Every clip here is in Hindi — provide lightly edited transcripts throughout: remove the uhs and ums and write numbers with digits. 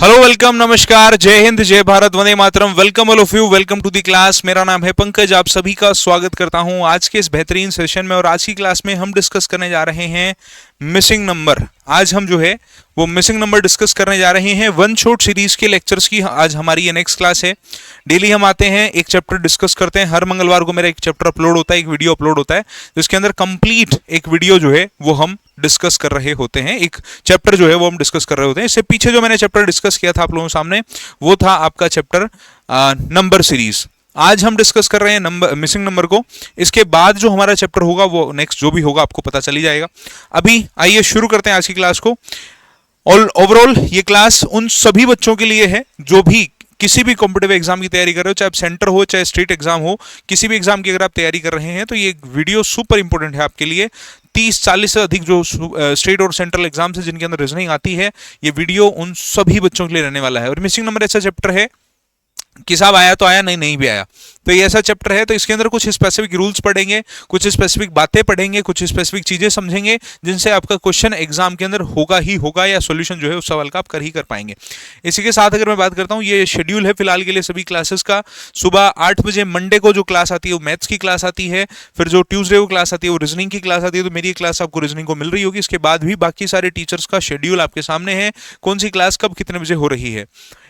हेलो, वेलकम, नमस्कार, जय हिंद, जय भारत, वंदे मातरम। Welcome all of you, welcome to the class. मेरा नाम है पंकज, आप सभी का स्वागत करता हूं आज के इस बेहतरीन सेशन में। और आज की क्लास में हम डिस्कस करने जा रहे हैं मिसिंग नंबर। आज हम जो है वो मिसिंग नंबर डिस्कस करने जा रहे हैं। वन शॉट सीरीज के लेक्चर्स की आज हमारी ये नेक्स्ट क्लास है। डेली हम आते हैं, एक चैप्टर डिस्कस करते हैं। हर मंगलवार को मेरा एक चैप्टर अपलोड होता है, एक वीडियो अपलोड होता है, जिसके अंदर कंप्लीट एक वीडियो जो है वो हम डिस्कस कर रहे होते हैं। एक चैप्टर जो है वो हम डिस्कस कर रहे होते हैं। इससे पीछे जो मैंने चैप्टर डिस्कस किया था आप लोगों के सामने, वो था आपका चैप्टर नंबर सीरीज। आज हम डिस्कस कर रहे हैं नंबर, मिसिंग नंबर को। इसके बाद जो हमारा चैप्टर होगा वो नेक्स्ट जो भी होगा आपको पता चल ही जाएगा। अभी आइए शुरू करते हैं आज की क्लास को। ओवरऑल ये क्लास उन सभी बच्चों के लिए है जो भी किसी भी कॉम्पिटिटिव एग्जाम की तैयारी कर रहे हो, चाहे सेंटर हो चाहे स्टेट एग्जाम हो, किसी भी एग्जाम की अगर आप तैयारी कर रहे हैं तो ये वीडियो सुपर इंपॉर्टेंट है आपके लिए। 30-40 से अधिक जो स्टेट और सेंट्रल एग्जाम्स है जिनके अंदर रीजनिंग आती है, ये वीडियो उन सभी बच्चों के लिए रहने वाला है। और मिसिंग नंबर ऐसा चैप्टर है कि साहब आया तो आया, नहीं भी आया, तो ये ऐसा चैप्टर है। तो इसके अंदर कुछ स्पेसिफिक रूल्स पढ़ेंगे, कुछ स्पेसिफिक बातें पढ़ेंगे, कुछ स्पेसिफिक चीजें समझेंगे, जिनसे आपका क्वेश्चन एग्जाम के अंदर होगा ही होगा, या सॉल्यूशन जो है उस सवाल का आप कर ही कर पाएंगे। इसी के साथ अगर मैं बात करता हूँ, ये शेड्यूल है फिलहाल के लिए सभी क्लासेस का। सुबह 8 बजे मंडे को जो क्लास आती है वो मैथ्स की क्लास आती है। फिर जो ट्यूसडे को क्लास आती है वो रीजनिंग की क्लास आती है। तो मेरी क्लास आपको रीजनिंग को मिल रही होगी। इसके बाद भी बाकी सारे टीचर्स का शेड्यूल आपके सामने है, कौन सी क्लास कब कितने बजे हो रही है।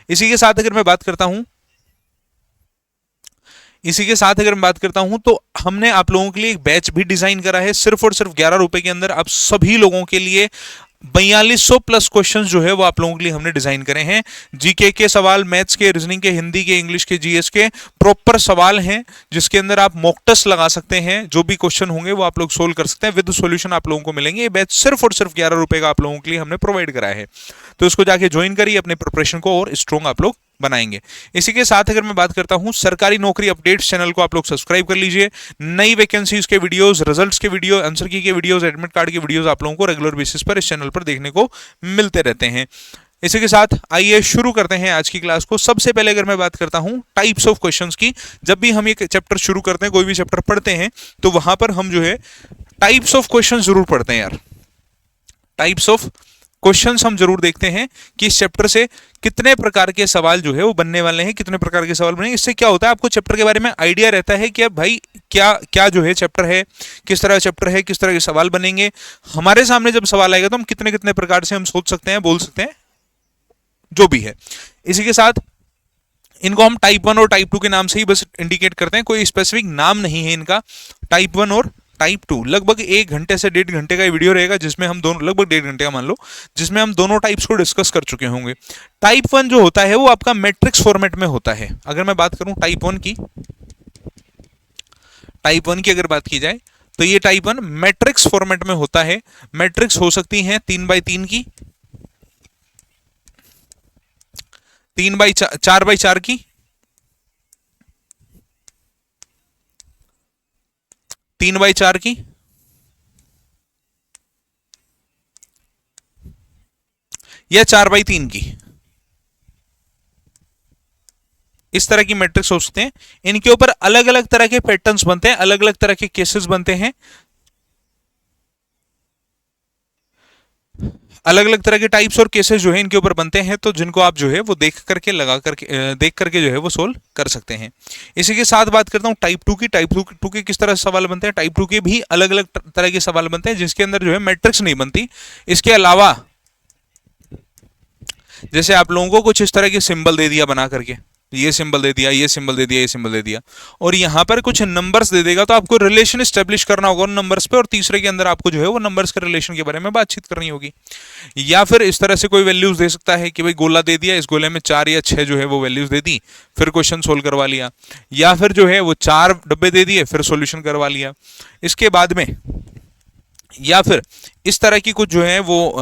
इसी के साथ अगर मैं बात करता हूं तो हमने आप लोगों के लिए एक बैच भी डिजाइन करा है। सिर्फ और सिर्फ 11 रुपए के अंदर आप सभी लोगों के लिए 4200 प्लस क्वेश्चंस जो है वो आप लोगों के लिए हमने डिजाइन करे हैं। जीके के सवाल, मैथ्स के, रीजनिंग के, हिंदी के, इंग्लिश के, जीएस के प्रॉपर सवाल हैं, जिसके अंदर आप मॉक टेस्ट लगा सकते हैं। जो भी क्वेश्चन होंगे वो आप लोग सोल्व कर सकते हैं, विद सॉल्यूशन आप लोगों को मिलेंगे। ये बैच सिर्फ और सिर्फ 11 रुपए का आप लोगों के लिए हमने प्रोवाइड कराया है। तो इसको जाके ज्वाइन करिए, अपने प्रिपरेशन को और स्ट्रॉन्ग आप लोग बनाएंगे। इसी के साथ अगर मैं बात करता हूं, सरकारी नौकरी अपडेट्स चैनल को आप लोग सब्सक्राइब कर लीजिए। नई वैकेंसीज के वीडियोस, रिजल्ट्स के वीडियो, आंसर की के वीडियोस, एडमिट कार्ड के वीडियोस आप लोगों को रेगुलर बेसिस पर इस चैनल पर देखने को मिलते रहते हैं। इसी के साथ आइए शुरू करते हैं आज की क्लास को। सबसे पहले अगर मैं बात करता हूं टाइप्स ऑफ क्वेश्चंस की, जब भी हम एक चैप्टर शुरू करते हैं, कोई भी चैप्टर पढ़ते हैं, तो वहां पर हम जो है टाइप्स ऑफ क्वेश्चन जरूर पढ़ते हैं यार। टाइप्स ऑफ क्वेश्चंस हम जरूर देखते हैं कि इस चैप्टर से कितने प्रकार के सवाल जो है वो बनने वाले हैं, कितने प्रकार के सवाल बनेंगे। इससे क्या होता है, आपको चैप्टर के बारे में आइडिया रहता है कि अब भाई क्या क्या जो है चैप्टर है, किस तरह चैप्टर है, किस तरह के सवाल बनेंगे। हमारे सामने जब सवाल आएगा तो हम कितने कितने प्रकार से हम सोच सकते हैं, बोल सकते हैं, जो भी है। इसी के साथ इनको हम टाइप 1 और टाइप 2 के नाम से ही बस इंडिकेट करते हैं, कोई स्पेसिफिक नाम नहीं है इनका। टाइप 1 और टाइप 2 लगभग 1 घंटे से 1.5 घंटे का वीडियो रहेगा, जिसमें हम दोनों, लगभग 1.5 घंटे का मान लो, जिसमें हम दोनों टाइप्स को डिस्कस कर चुके होंगे। टाइप 1 जो होता है वो आपका मैट्रिक्स फॉर्मेट में होता है। अगर मैं बात करूं टाइप 1 की अगर बात की जाए तो ये टाइप 1 मैट्रिक्स फॉर्मेट में होता है। मैट्रिक्स हो सकती है 3x3 की, 4x4 की, 3x4 की, या 4x3 की। इस तरह की मैट्रिक्स हो सकते हैं। इनके ऊपर अलग अलग तरह के पैटर्न्स बनते हैं, अलग अलग तरह के केसेस बनते हैं, अलग अलग तरह के टाइप्स और केसेस जो है इनके ऊपर बनते हैं। तो जिनको आप जो है वो देख करके जो है वो सोल्व कर सकते हैं। इसी के साथ बात करता हूं टाइप 2 की। टाइप 2 के किस तरह से सवाल बनते हैं। टाइप 2 के भी अलग अलग तरह के सवाल बनते हैं, जिसके अंदर जो है मैट्रिक्स नहीं बनती। इसके अलावा जैसे आप लोगों को कुछ इस तरह के सिंबल दे दिया बना करके, ये सिंबल दे दिया, ये सिंबल दे दिया, ये सिंबल दे दिया, और यहां पर कुछ नंबर्स दे देगा, तो आपको रिलेशन एस्टेब्लिश करना होगा उन नंबर्स पे, और तीसरे के अंदर आपको जो है वो नंबर्स के रिलेशन के बारे में बातचीत करनी होगी। या फिर इस तरह से कोई वैल्यूज दे सकता है कि भाई गोला दे दिया, इस गोले में 4 या 6 जो है वो वैल्यूज दे दी, फिर क्वेश्चन सोल्व करवा लिया। या फिर जो है वो 4 डब्बे दे दिए, फिर सोल्यूशन करवा लिया। इसके बाद में या फिर इस तरह की कुछ जो है वो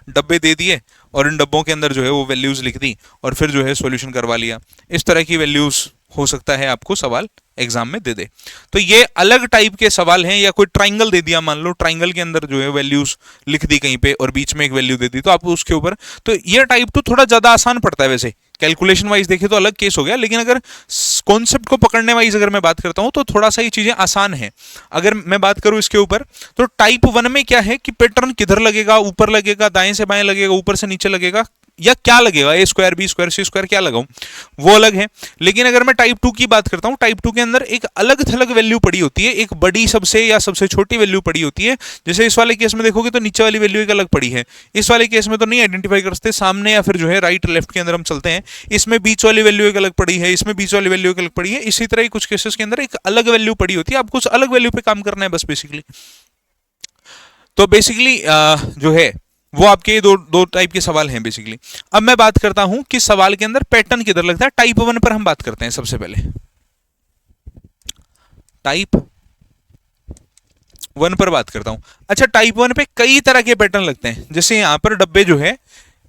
डब्बे दे दिए, और इन डब्बों के अंदर जो है वो वैल्यूज लिख दी, और फिर जो है सॉल्यूशन करवा लिया। इस तरह की वैल्यूज हो सकता है आपको सवाल एग्जाम में दे दे। तो ये अलग टाइप के सवाल हैं। या कोई ट्राइंगल दे दिया, मान लो ट्राइंगल के अंदर जो है वैल्यूज लिख दी कहीं पे, और बीच में एक वैल्यू दे दी, तो आप उसके ऊपर, तो ये टाइप 2 थोड़ा ज्यादा आसान पड़ता है। वैसे कैलकुलेशन वाइज देखे तो अलग केस हो गया, लेकिन अगर कॉन्सेप्ट को पकड़ने वाइज अगर मैं बात करता हूं तो थोड़ा सा ये चीजें आसान है। अगर मैं बात करूं इसके ऊपर, तो टाइप 1 में क्या है कि पैटर्न किधर लगेगा, ऊपर लगेगा, दाएं से बाएं लगेगा, ऊपर से नीचे लगेगा, या क्या लगेगा, ए स्क्वायर बी स्क्वायर सी स्क्वायर क्या लगाऊं, वो अलग है। लेकिन अगर मैं टाइप 2 की बात करता हूं, टाइप 2 के अंदर एक अलग थलग वैल्यू पड़ी होती है, एक बड़ी सबसे या सबसे छोटी वैल्यू पड़ी होती है। जैसे इस वाले केस में देखोगे तो नीचे वाली वैल्यू एक अलग पड़ी है, इस वाले केस में तो नहीं आइडेंटिफाई कर सकते, सामने या फिर जो है राइट लेफ्ट के अंदर हम चलते हैं, इसमें बीच वाली वैल्यू एक अलग पड़ी है, इसमें बीच वाली वैल्यू एक अलग पड़ी है। इसी तरह ही कुछ केसेस के अंदर एक अलग वैल्यू पड़ी होती है, आपको उस अलग वैल्यू पे काम करना है बस बेसिकली। तो बेसिकली जो है वो आपके दो दो टाइप के सवाल हैं बेसिकली। अब मैं बात करता हूं कि सवाल के अंदर पैटर्न किधर लगता है। टाइप 1 पर हम बात करते हैं सबसे पहले। टाइप 1 पर बात करता हूं। अच्छा, टाइप 1 पे कई तरह के पैटर्न लगते हैं। जैसे यहां पर डब्बे जो है,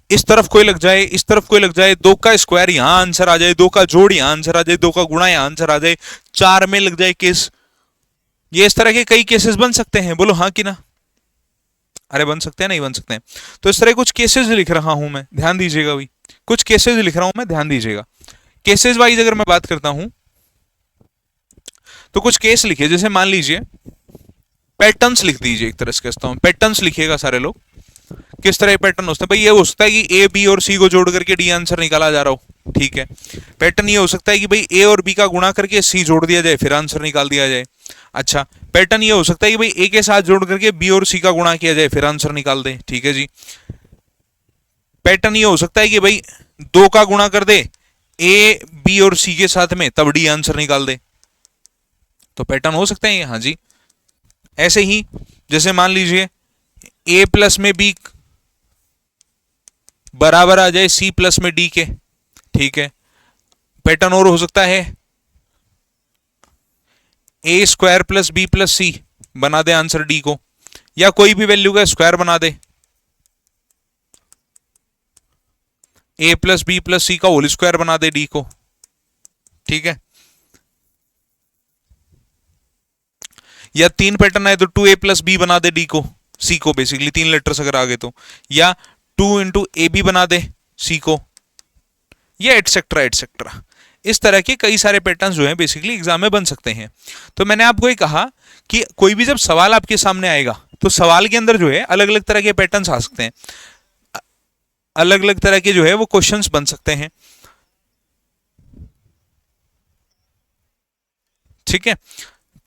इस तरफ कोई लग जाए, इस तरफ कोई लग जाए, 2 का स्क्वायर यहां आंसर आ जाए, 2 का जोड़ यहां आंसर आ जाए, 2 का गुणा यहां आंसर आ जाए, 4 में लग जाए केस। ये इस तरह के कई केसेस बन सकते हैं, बोलो हाँ कि ना। अरे बन सकते हैं, नहीं बन सकते हैं। तो इस तरह कुछ केसेस लिख रहा हूं मैं, ध्यान दीजिएगा भाई, कुछ केसेस लिख रहा हूं मैं, ध्यान दीजिएगा। केसेस वाइज अगर मैं बात करता हूं तो कुछ केस लिखिए। जैसे मान लीजिए पैटर्न्स लिख दीजिए, एक तरह से कहता हूं पैटर्न्स लिखिएगा सारे लोग। किस तरह पैटर्न होता है भाई, ये हो सकता है कि ए बी और सी को जोड़ करके डी आंसर निकाला जा रहा हो, ठीक है। पैटर्न ये हो सकता है कि भाई ए और बी का गुणा करके सी जोड़ दिया जाए, फिर आंसर निकाल दिया जाए। अच्छा, पैटर्न ये हो सकता है कि भाई ए के साथ जोड़ करके बी और सी का गुणा किया जाए, फिर आंसर निकाल दे, ठीक है जी। पैटर्न ये हो सकता है कि भाई 2 का गुणा कर दे ए बी और सी के साथ में, तब डी आंसर निकाल दे। तो पैटर्न हो सकते हैं ये, हाँ जी। ऐसे ही जैसे मान लीजिए ए प्लस में बी बराबर आ जाए सी प्लस में डी के, ठीक है। पैटर्न और हो सकता है ए स्क्वायर प्लस बी प्लस सी बना दे आंसर डी को, या कोई भी वैल्यू का स्क्वायर बना दे, ए प्लस बी प्लस सी का होल स्क्वायर बना दे डी को, ठीक है। या 3 पैटर्न है तो 2a प्लस बी बना दे डी को, सी को, बेसिकली 3 लेटर्स अगर आ गए तो, या 2 इंटू ए बी बना दे सी को, या एटसेट्रा एटसेट्रा। इस तरह के कई सारे पैटर्न्स जो हैं बेसिकली एग्जाम में बन सकते हैं। तो मैंने आपको ये कहा कि कोई भी जब सवाल आपके सामने आएगा तो सवाल के अंदर जो है अलग अलग तरह के पैटर्न्स आ सकते हैं, अलग अलग तरह के जो है वो क्वेश्चंस बन सकते हैं, ठीक है।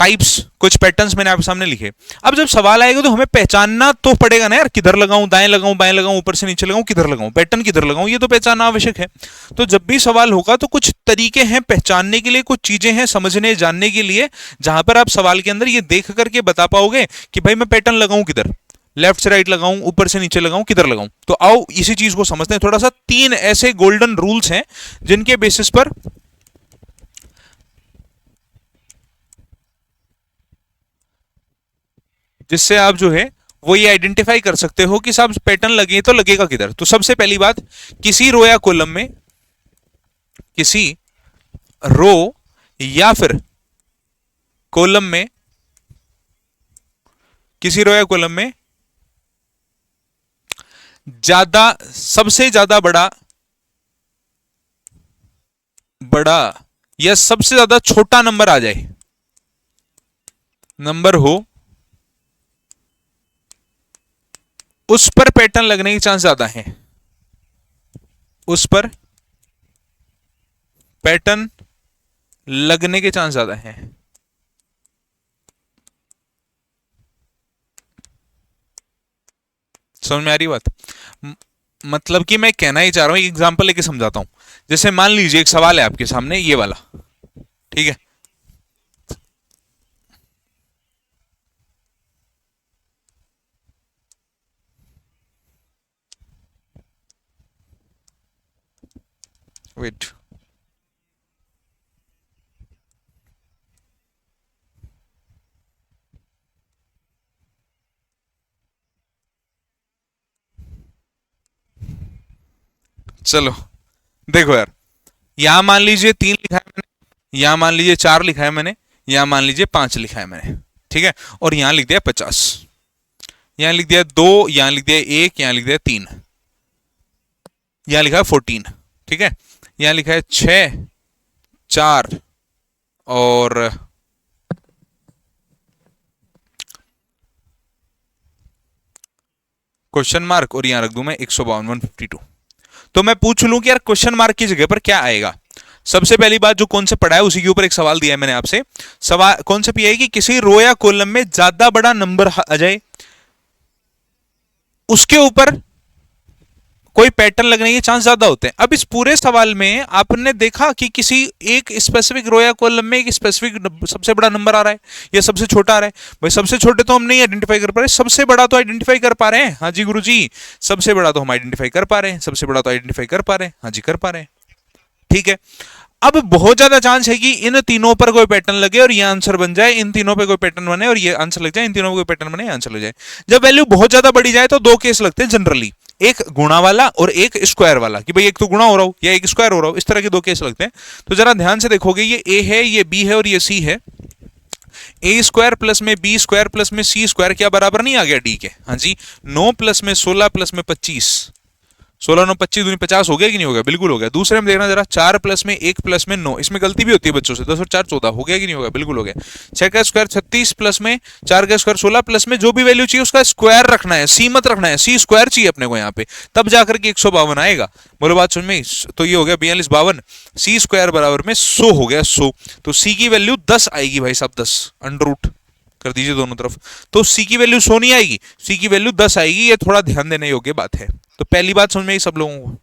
टाइप्स, कुछ पैटर्न्स मैंने आपके सामने लिखे। अब जब सवाल आएगा तो हमें पहचानना तो पड़ेगा ना यार, किधर लगाऊं, दाएं लगाऊं, बाएं लगाऊं, ऊपर से नीचे लगाऊं, किधर लगाऊं, पैटर्न किधर लगाऊं, ये तो पहचानना आवश्यक है। तो जब भी सवाल होगा तो कुछ तरीके हैं पहचानने के लिए, कुछ चीजें हैं समझने जानने के लिए, जहां पर आप सवाल के अंदर ये देख करके बता पाओगे कि भाई मैं पैटर्न लगाऊं किधर, लेफ्ट से राइट लगाऊं, ऊपर से नीचे लगाऊं, किधर लगाऊं। तो आओ इसी चीज को समझते हैं थोड़ा सा। 3 ऐसे गोल्डन रूल्स हैं जिनके बेसिस पर जिससे आप जो है वो ये आइडेंटिफाई कर सकते हो कि साहब पैटर्न लगे तो लगेगा किधर। तो सबसे पहली बात, किसी रो या कॉलम में, किसी रो या फिर कॉलम में, किसी रो या कॉलम में ज्यादा, सबसे ज्यादा बड़ा बड़ा या सबसे ज्यादा छोटा नंबर आ जाए, नंबर हो, उस पर पैटर्न लगने के चांस ज्यादा है, उस पर पैटर्न लगने के चांस ज्यादा है। समझ में आ रही बात? मतलब कि मैं कहना ही चाह रहा हूं, एक एग्जांपल लेके समझाता हूं। जैसे मान लीजिए एक सवाल है आपके सामने ये वाला, ठीक है। वेट, चलो देखो यार, यहां मान लीजिए 3 लिखा है मैंने, यहां मान लीजिए 4 लिखा है मैंने, यहां मान लीजिए 5 लिखा है मैंने, ठीक है। और यहां लिख दिया 50, यहां लिख दिया 2, यहां लिख दिया 1, यहां लिख दिया 3, यहां लिखा है 14, ठीक है। यहां लिखा है 6, 4 और क्वेश्चन मार्क, और यहां रख दूं मैं 152, 152। तो मैं पूछ लूं कि यार क्वेश्चन मार्क की जगह पर क्या आएगा। सबसे पहली बात जो कॉन्सेप्ट पढ़ा है उसी के ऊपर एक सवाल दिया है मैंने आपसे। सवाल कॉन्सेप्ट ये है कि किसी रो या कॉलम में ज्यादा बड़ा नंबर आ जाए, उसके ऊपर कोई पैटर्न लगने के चांस ज्यादा होते हैं। अब इस पूरे सवाल में आपने देखा कि किसी एक स्पेसिफिक रो या कॉलम में एक स्पेसिफिक सबसे बड़ा नंबर आ रहा है या सबसे छोटा आ रहा है। भाई सबसे छोटे तो हम नहीं आइडेंटिफाई कर पा रहे, सबसे बड़ा तो आइडेंटिफाई कर पा रहे हैं। हाँ जी गुरुजी, सबसे बड़ा तो हम आइडेंटिफाई कर पा रहे हैं, सबसे बड़ा तो आइडेंटिफाई कर पा रहे हैं। हाँ जी कर पा रहे हैं, ठीक है। अब बहुत ज्यादा चांस है कि इन तीनों पर कोई पैटर्न लगे और ये आंसर बन जाए, इन तीनों पे कोई पैटर्न बने और ये आंसर लग जाए, इन तीनों पे कोई पैटर्न बने आंसर लग जाए। जब वैल्यू बहुत ज्यादा बढ़ी जाए तो दो केस लगते हैं जनरली, एक गुणा वाला और एक स्क्वायर वाला, कि भाई एक तो गुणा हो रहा हो या एक स्क्वायर हो रहा हो, इस तरह के दो केस लगते हैं। तो जरा ध्यान से देखोगे, ये ए है, ये बी है और ये सी है। ए स्क्वायर प्लस में बी स्क्वायर प्लस में सी स्क्वायर क्या बराबर नहीं आ गया डी के? हाँ जी। 9 प्लस में 16 प्लस में 25, 16 9 25 दूनी 50 हो गया कि नहीं हो गया? बिल्कुल हो गया। दूसरे में देखना जरा, 4 प्लस में 1 प्लस में 9, इसमें गलती भी होती है बच्चों से, 10 और 4 14 हो गया कि नहीं हो गया? बिल्कुल हो गया। 6 का स्क्वायर 36 प्लस में 4 का स्क्वायर 16 प्लस में जो भी वैल्यू चाहिए उसका स्क्वायर रखना है, सी मत रखना है, सी स्क्वायर चाहिए अपने को यहाँ पे, तब जाकर के 152 आएगा। बोलो बात समझ में? तो ये हो गया 42 52, सी स्क्वायर बराबर में 100 हो गया 100। तो सी की वैल्यू 10 आएगी भाई साहब, 10 अंडर रूट कर दीजिए दोनों तरफ। तो सी की वैल्यू 100 नहीं आएगी, सी की वैल्यू 10 आएगी। ये थोड़ा ध्यान देने योग्य बात है। तो पहली बात समझ में आई सब लोगों को?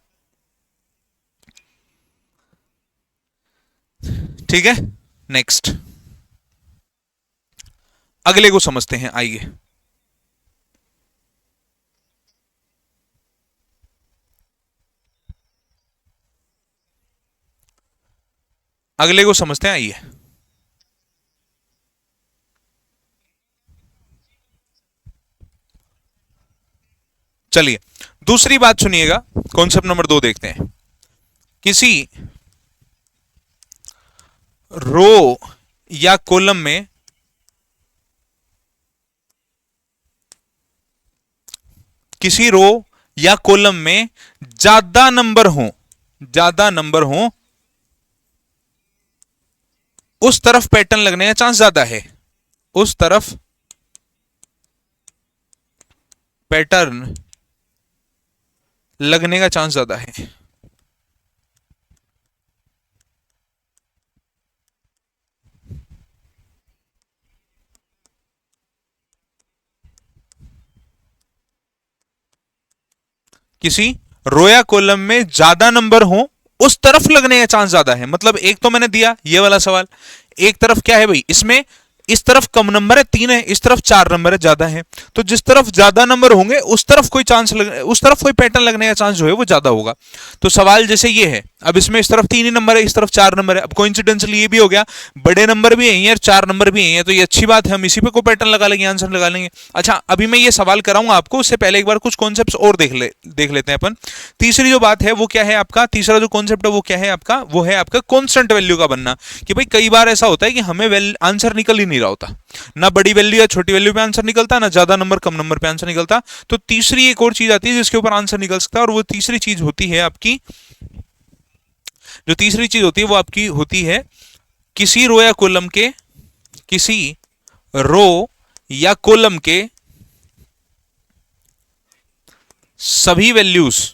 ठीक है, नेक्स्ट अगले को समझते हैं, आइए। अगले को समझते हैं, आइए। चलिए दूसरी बात सुनिएगा, कॉन्सेप्ट नंबर 2 देखते हैं। किसी रो या कॉलम में किसी रो या कॉलम में ज्यादा नंबर हो, ज्यादा नंबर हो, उस तरफ पैटर्न लगने का चांस ज्यादा है, उस तरफ पैटर्न लगने का चांस ज्यादा है। किसी रो या कॉलम में ज्यादा नंबर हो, उस तरफ लगने का चांस ज्यादा है। मतलब एक तो मैंने दिया ये वाला सवाल, एक तरफ क्या है भाई, इसमें इस तरफ कम नंबर है 3 है, इस तरफ 4 नंबर है ज्यादा है। तो जिस तरफ ज्यादा नंबर होंगे उस तरफ कोई चांस उस तरफ कोई पैटर्न लगने का चांस जो है वो ज्यादा होगा। तो सवाल जैसे ये है, अब इसमें इस तरफ 3 ही नंबर है, इस तरफ 4 नंबर है। अब कोइंसिडेंटली ये भी हो गया, बड़े नंबर भी यही है और 4 नंबर भी यही है, तो ये अच्छी बात है, हम इसी पे कोई पैटर्न लगा लेंगे, आंसर लगा लेंगे। अच्छा अभी मैं ये सवाल कराऊंगा आपको, उससे पहले एक बार कुछ कॉन्सेप्ट और देख लेते हैं अपन। तीसरी जो बात है वो क्या है आपका, तीसरा जो कॉन्सेप्ट है वो क्या है आपका, वो है आपका कांस्टेंट वैल्यू का बनना। कि भाई कई बार ऐसा होता है कि हमें आंसर निकल ही नहीं रहा होता, ना बड़ी वैल्यू या छोटी वैल्यू पे आंसर निकलता, ना ज्यादा नंबर कम नंबर पे आंसर निकलता। तो तीसरी एक और चीज आती है जिसके ऊपर आंसर निकल सकता है, और वो तीसरी चीज होती है आपकी, जो तीसरी चीज होती है वो आपकी होती है किसी रो या कॉलम के, किसी रो या कॉलम के सभी वैल्यूज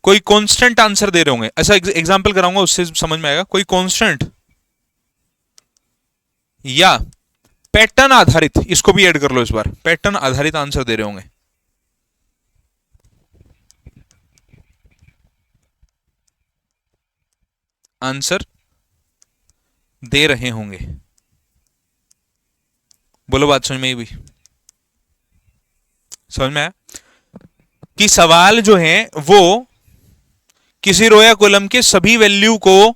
कोई कांस्टेंट आंसर दे रहे होंगे। ऐसा एग्जांपल कराऊंगा, उससे समझ में आएगा। कोई कांस्टेंट या पैटर्न आधारित, इसको भी ऐड कर लो इस बार, पैटर्न आधारित आंसर दे रहे होंगे। आंसर दे रहे होंगे। बोलो बात समझ में आई भी? समझ में आया कि सवाल जो है वो किसी रो या कॉलम के सभी वैल्यू को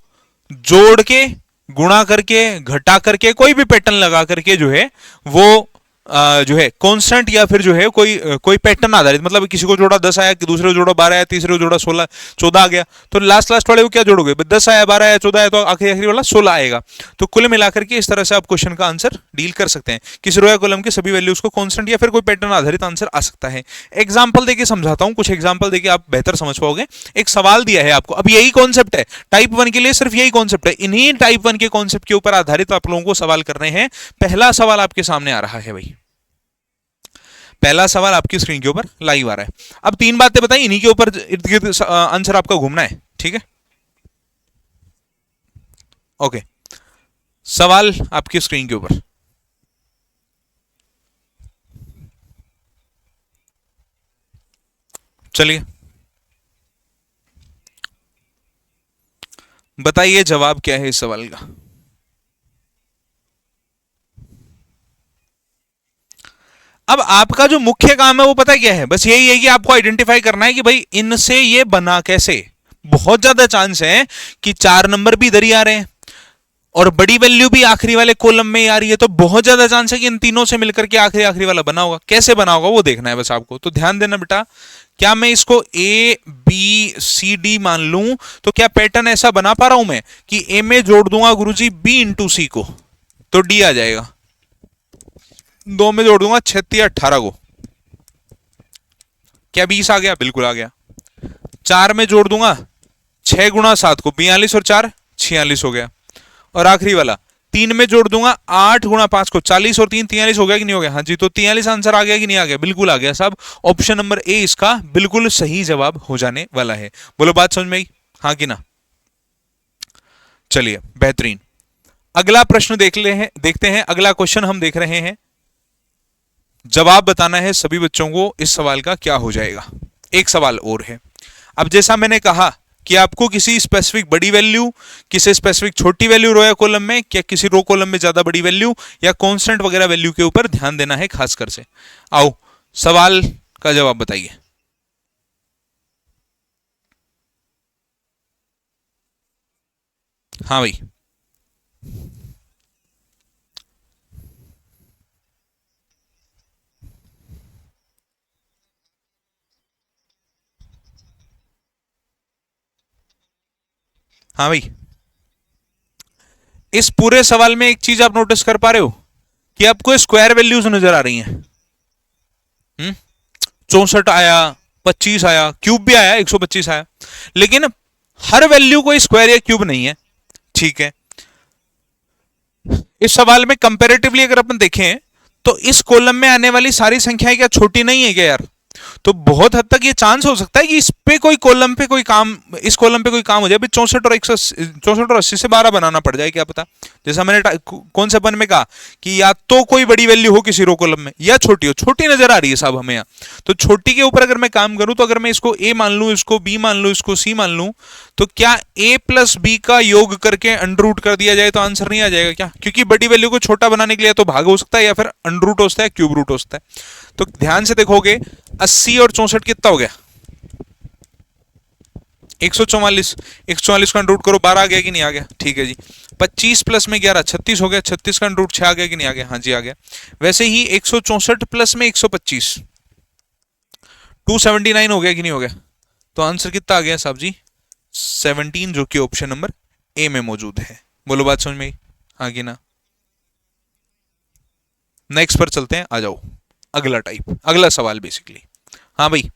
जोड़ के, गुणा करके, घटा करके, कोई भी पैटर्न लगा करके जो है वो जो है कांस्टेंट या फिर जो है कोई पैटर्न आधारित, मतलब किसी को जोड़ा 10 आया, दूसरे को जोड़ा 12 आया, तीसरे को जोड़ा 16 14 आ गया, तो लास्ट वाले को क्या जोड़ोगे? 10 आया, 12 आया, 14 आया, तो आखिरी वाला 16 आएगा। तो कुल मिलाकर के इस तरह से आप क्वेश्चन का आंसर डील कर सकते हैं। किसी रो या कॉलम के सभी वैल्यूज को कांस्टेंट या फिर कोई पैटर्न आधारित आंसर आ सकता है। एग्जाम्पल देके समझाता हूं, कुछ एग्जाम्पल देके आप बेहतर समझ पाओगे। एक सवाल दिया है आपको, अब यही कॉन्सेप्ट है टाइप 1 के लिए, सिर्फ यही कॉन्सेप्ट है, इन्हीं टाइप 1 के कॉन्सेप्ट के ऊपर आधारित आप लोगों को सवाल करने हैं। पहला सवाल आपके सामने आ रहा है भाई, पहला सवाल आपकी स्क्रीन के ऊपर लाइव आ रहा है। अब तीन बातें बताई, इन्हीं के ऊपर इर्द गिर्द आंसर आपका घूमना है, ठीक है। ओके, सवाल आपकी स्क्रीन के ऊपर। चलिए बताइए जवाब क्या है इस सवाल का। अब आपका जो मुख्य काम है वो पता क्या है, बस यही है कि आपको आइडेंटिफाई करना है कि भाई इनसे ये बना कैसे। बहुत ज्यादा चांस है कि 4 नंबर भी इधर ही आ रहे हैं और बड़ी वैल्यू भी आखिरी वाले कॉलम में ही आ रही है, तो बहुत ज्यादा चांस है कि इन तीनों से मिलकर के आखिरी आखिरी वाला बना होगा। कैसे बना होगा वो देखना है बस आपको। तो ध्यान देना बेटा, क्या मैं इसको ए बी सी डी मान लूं तो क्या पैटर्न ऐसा बना पा रहा हूं मैं कि ए में जोड़ दूंगा गुरुजी बी इंटू सी को तो डी आ जाएगा, 2 में जोड़ दूंगा 36 या 18 को, क्या 20 आ गया? बिल्कुल आ गया। 4 में जोड़ दूंगा 6 गुणा 7 को, 42 और 4 46 हो गया। और आखिरी वाला 3 में जोड़ दूंगा 8 गुणा 5 को, 40 और 3 43 हो गया कि नहीं हो गया? हाँ जी, तो 43 आंसर आ गया कि नहीं आ गया? बिल्कुल आ गया साहब। ऑप्शन नंबर ए इसका बिल्कुल सही जवाब हो जाने वाला है। बोलो बात समझ में आई, हाँ कि ना? चलिए बेहतरीन, अगला प्रश्न देखते हैं। अगला क्वेश्चन हम देख रहे हैं, जवाब बताना है सभी बच्चों को इस सवाल का क्या हो जाएगा। एक सवाल और है। अब जैसा मैंने कहा कि आपको किसी स्पेसिफिक बड़ी वैल्यू, किसी स्पेसिफिक छोटी वैल्यू रो या कॉलम में, क्या किसी रो कॉलम में ज्यादा बड़ी वैल्यू या कांस्टेंट वगैरह वैल्यू के ऊपर ध्यान देना है खासकर से। आओ सवाल का जवाब बताइए। हाँ भाई, हाँ भाई, इस पूरे सवाल में एक चीज आप नोटिस कर पा रहे हो कि आपको स्क्वायर वैल्यूज नजर आ रही हैं। 64 आया, 25 आया, क्यूब भी आया, 125 आया, लेकिन हर वैल्यू कोई स्क्वायर या क्यूब नहीं है, ठीक है। इस सवाल में कंपैरेटिवली अगर अपन देखें तो इस कॉलम में आने वाली सारी संख्याएं क्या छोटी नहीं है क्या यार? तो बहुत हद तक ये चांस हो सकता है कि इस पे कोई कॉलम पे कोई काम, इस कॉलम पे कोई काम हो जाए। 64 और 80 से 12 बनाना पड़ जाए, क्या पता। जैसा मैंने कौन से पन में कहा कि या तो कोई बड़ी वैल्यू हो किसी रो कॉलम में या छोटी हो। छोटी नजर आ रही है साहब हमें यहाँ, तो छोटी के ऊपर अगर मैं काम करूं तो अगर मैं इसको ए मान लूं, इसको बी मान लूं, इसको सी मान लूं, तो क्या ए प्लस बी का योग करके अंडर रूट कर दिया जाए तो आंसर नहीं आ जाएगा क्या? क्योंकि बड़ी वैल्यू को छोटा बनाने के लिए तो भाग हो सकता है या फिर अंडर रूट हो सकता है, क्यूब रूट हो सकता है। तो ध्यान से देखोगे 80 और 64 कितना हो गया? 144। 144 का अंडर रूट करो, 12 आ गया कि नहीं आ गया? ठीक है जी। 25 प्लस में 11 36 हो गया, 36 का अंडर रूट 6 आ गया कि नहीं आ गया? हाँ जी आ गया। वैसे ही 164 प्लस में 125 279 हो गया कि नहीं हो गया? तो आंसर कितना आ गया साहब जी? 17, जो कि ऑप्शन नंबर ए में मौजूद है। बोलो बात समझ में आई, हाँ कि ना? नेक्स्ट पर चलते हैं, आ जाओ। अगला टाइप, अगला सवाल बेसिकली। हाँ भाई,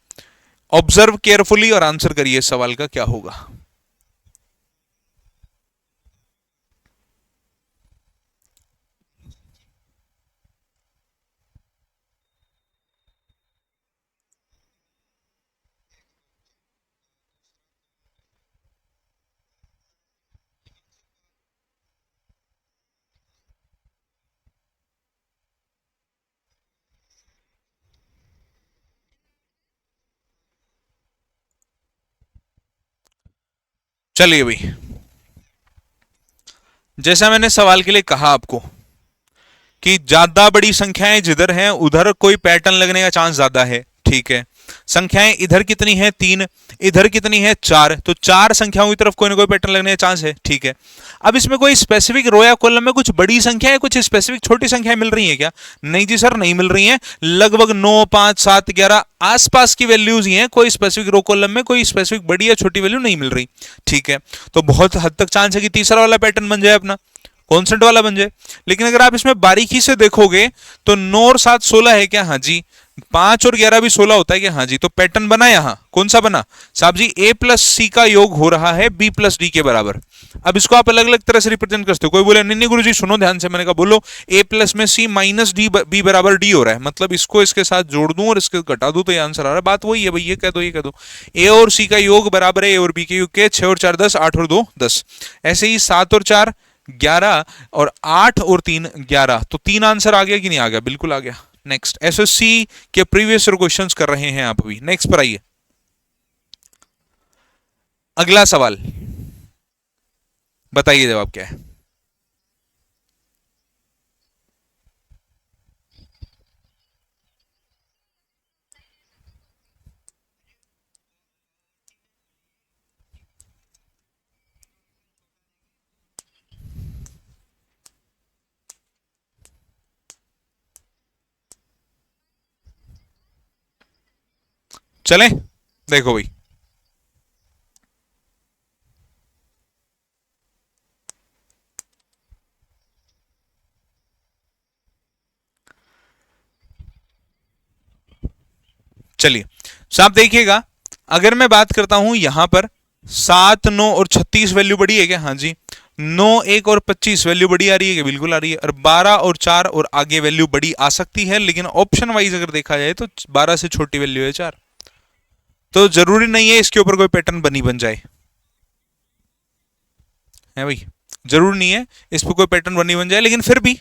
ऑब्जर्व केयरफुली और आंसर करिए इस सवाल का क्या होगा। चलिए भाई, जैसा मैंने सवाल के लिए कहा आपको कि ज्यादा बड़ी संख्याएं जिधर हैं उधर कोई पैटर्न लगने का चांस ज्यादा है, ठीक है। संख्याएं इधर कितनी है? 3, इधर कितनी है? 4, तो 4 संख्याओं की तरफ कोई ना कोई पैटर्न लगने का चांस है, ठीक है। अब इसमें कोई स्पेसिफिक रो या कॉलम में कुछ बड़ी संख्या है, कुछ स्पेसिफिक छोटी संख्याएं मिल रही है क्या? नहीं जी सर, नहीं मिल रही हैं। लगभग 9, 5, 7, 11 आसपास की वैल्यूज ही हैं, कोई स्पेसिफिक रो कॉलम में कोई स्पेसिफिक बड़ी या छोटी वैल्यू नहीं मिल रही, ठीक है। तो बहुत हद तक चांस है कि तीसरा वाला पैटर्न बन जाए अपना, कॉन्स्टेंट वाला बन जाए। लेकिन अगर आप इसमें बारीकी से देखोगे तो 9 और 7 16 है क्या? हाँ जी, 5 और 11 भी 16 होता है क्या? हाँ जी, तो पैटर्न बना यहां, कौन सा बना साहब जी? a प्लस सी का योग हो रहा है b प्लस डी के बराबर। अब इसको आप अलग अलग तरह से रिप्रेजेंट कर सकते हो। कोई बोले नहीं नहीं गुरुजी सुनो ध्यान से, मैंने कहा बोलो a प्लस में c माइनस डी b बराबर d हो रहा है, मतलब इसको इसके साथ जोड़ दूं और इसके घटा दूं तो ये आंसर आ रहा है। बात वही है भाई, ये कह दो ये कह दो a और c का योग बराबर है a और b के योग के। 6 और 4 10, 8 और 2 10। ऐसे ही 7 और 4 11 और 8 और 3 11, तो 3 आंसर आ गया कि नहीं आ गया? बिल्कुल आ गया। नेक्स्ट, एसएससी के प्रीवियस ईयर क्वेश्चंस कर रहे हैं आप अभी। नेक्स्ट पर आइए, अगला सवाल बताइए जवाब क्या है। चलें, देखो भाई, चलिए साहब देखिएगा, अगर मैं बात करता हूं यहां पर 7 9 और 36 वैल्यू बड़ी है क्या? हाँ जी। 9 1 और 25 वैल्यू बड़ी आ रही है क्या? बिल्कुल आ रही है। और 12 और 4 और आगे वैल्यू बड़ी आ सकती है, लेकिन ऑप्शन वाइज अगर देखा जाए तो 12 से छोटी वैल्यू है 4। तो जरूरी नहीं है इसके ऊपर कोई पैटर्न बन जाए, है भाई, जरूर नहीं है इस पर कोई पैटर्न बन जाए, लेकिन फिर भी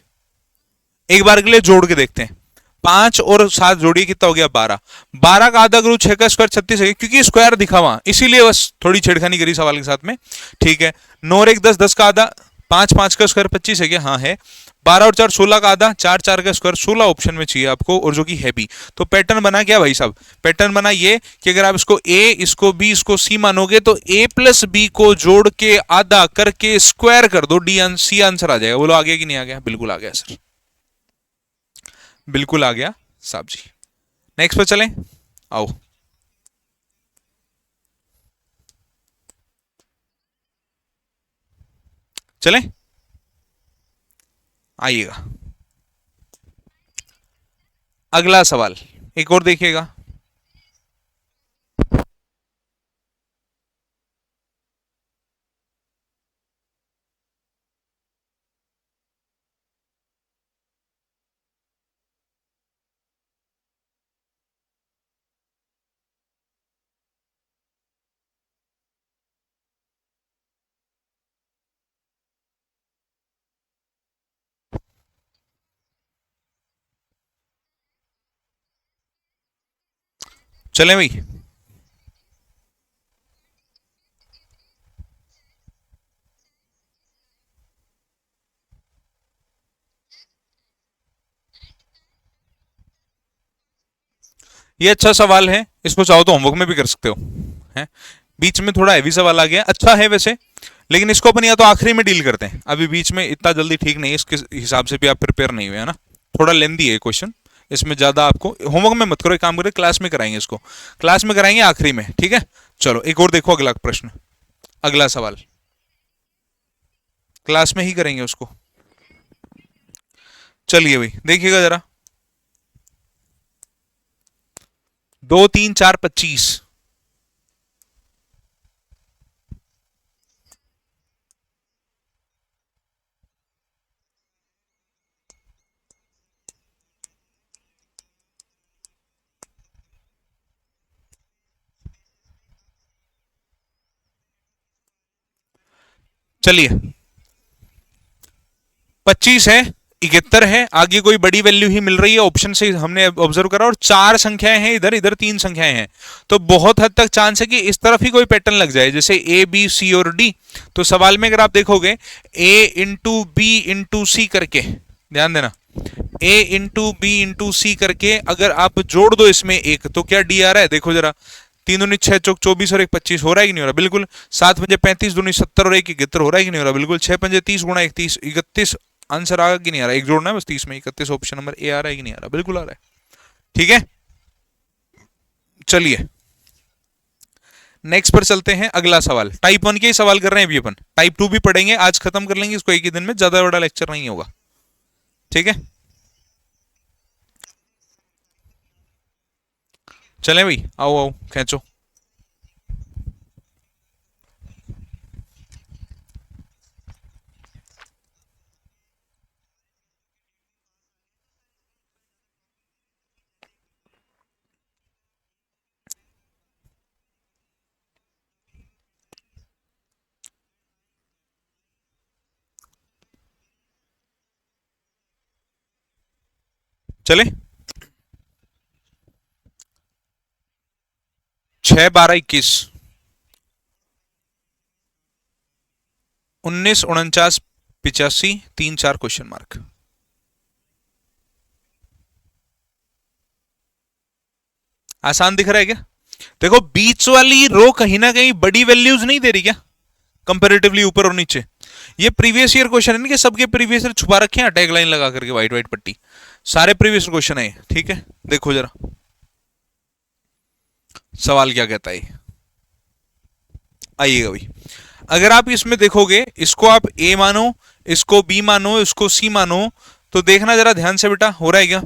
एक बार के लिए जोड़ के देखते हैं। 5 और 7 जोड़िए, कितना हो गया? 12। 12 का आधा करूं 6 का स्क्वायर 36 है, क्योंकि स्क्वायर दिखा वहां, इसीलिए बस थोड़ी छेड़खानी करी सवाल के साथ में। ठीक है, 9 और 1 10, 10 का आधा, 5 5 का स्क्वायर 25 है क्या? हाँ है। 12 और 4 16 का आधा, 4 4 का स्क्वायर 16 ऑप्शन में चाहिए आपको, और जो कि है बी। तो पैटर्न बना क्या भाई साहब? पैटर्न बना ये कि अगर आप इसको a, इसको b, इसको c मानोगे तो a प्लस बी को जोड़ के आधा करके स्क्वायर कर दो, डी सी आंसर आ जाएगा। बोलो आ गया कि नहीं आ गया? बिल्कुल आ गया सर, बिल्कुल आ गया साहब जी। नेक्स्ट पर चलें, आओ। चलें, आइएगा अगला सवाल, एक और देखिएगा। चलें भाई, ये अच्छा सवाल है, इसको चाहो तो होमवर्क में भी कर सकते हो, है। बीच में थोड़ा हैवी सवाल आ गया, अच्छा है वैसे, लेकिन इसको अपन या तो आखिरी में डील करते हैं, अभी बीच में इतना जल्दी ठीक नहीं है, इसके हिसाब से भी आप प्रिपेयर नहीं हुए, है ना। थोड़ा लेंदी है क्वेश्चन, इसमें ज्यादा आपको होमवर्क में मत करो, एक काम करें क्लास में कराएंगे इसको, क्लास में कराएंगे आखिरी में, ठीक है। चलो एक और देखो, अगला प्रश्न, अगला सवाल क्लास में ही करेंगे उसको। चलिए भाई देखिएगा जरा, 2 3 4 25। चलिए 25 है, 71 है, आगे कोई बड़ी वैल्यू ही मिल रही है, ऑप्शन से हमने ऑब्जर्व करा, और 4 संख्याएं हैं इधर, इधर 3 संख्याएं हैं, तो बहुत हद तक चांस है कि इस तरफ ही कोई पैटर्न लग जाए, जैसे ए बी सी और डी। तो सवाल में अगर आप देखोगे a इंटू बी इंटू सी करके, ध्यान देना, a इंटू बी इंटू सी करके अगर आप जोड़ दो इसमें एक, तो क्या डी आ रहा है? देखो जरा, 3 दूनी 6 चौक 24 और 1 25 हो रहा है कि नहीं हो रहा? बिल्कुल। 7 पंजे 35 दूनी 70 और 1 71 हो रहा है कि नहीं हो रहा? बिल्कुल। 6 पंजे 30 गुणा 1 30, 31 आंसर आ रहा कि नहीं आ रहा? एक जोड़ना है बस 30 में, 31 ऑप्शन नंबर ए आ रहा है कि नहीं आ रहा? बिल्कुल आ रहा है, ठीक है। चलिए नेक्स्ट पर चलते हैं, अगला सवाल, टाइप 1 के ही सवाल कर रहे हैं अभी अपन, टाइप 2 भी पढ़ेंगे, आज खत्म कर लेंगे इसको एक ही दिन में, ज्यादा बड़ा लेक्चर नहीं होगा, ठीक है। चलें भाई, आओ आओ खींचो। चले, 6 12 21, 19 49 85, 3 4 क्वेश्चन मार्क। आसान दिख रहा है क्या? देखो बीच वाली रो कहीं ना कहीं बड़ी वैल्यूज नहीं दे रही क्या, कंपेरेटिवली ऊपर और नीचे। ये प्रीवियस ईयर क्वेश्चन है ना, कि सबके प्रीवियस ईयर छुपा रखे हैं टैग लाइन लगा करके, व्हाइट व्हाइट पट्टी, सारे प्रीवियस क्वेश्चन है। ठीक है, देखो जरा सवाल क्या कहता है। आइएगा भाई, अगर आप इसमें देखोगे, इसको आप ए मानो, इसको बी मानो, इसको सी मानो, तो देखना जरा ध्यान से बेटा, हो रहा है क्या?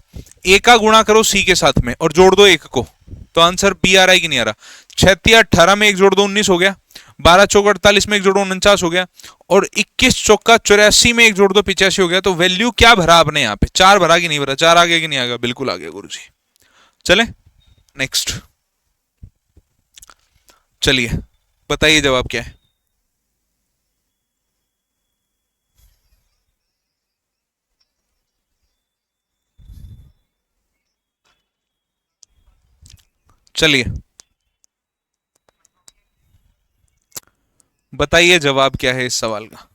ए का गुणा करो सी के साथ में और जोड़ दो एक को, तो आंसर बी आ रहा है कि नहीं आ रहा? 6 18 में एक जोड़ दो 19 हो गया, 12 चौक 48 में एक जोड़ो 49 हो गया, और 21 चौका 84 में एक जोड़ दो 85 हो गया। तो वैल्यू क्या भरा आपने यहाँ पे? 4 भरा कि नहीं भरा? 4 आ गया कि नहीं आ गया? बिल्कुल आ गया गुरुजी। चले नेक्स्ट, चलिए बताइए जवाब क्या है। चलिए बताइए जवाब क्या है इस सवाल का।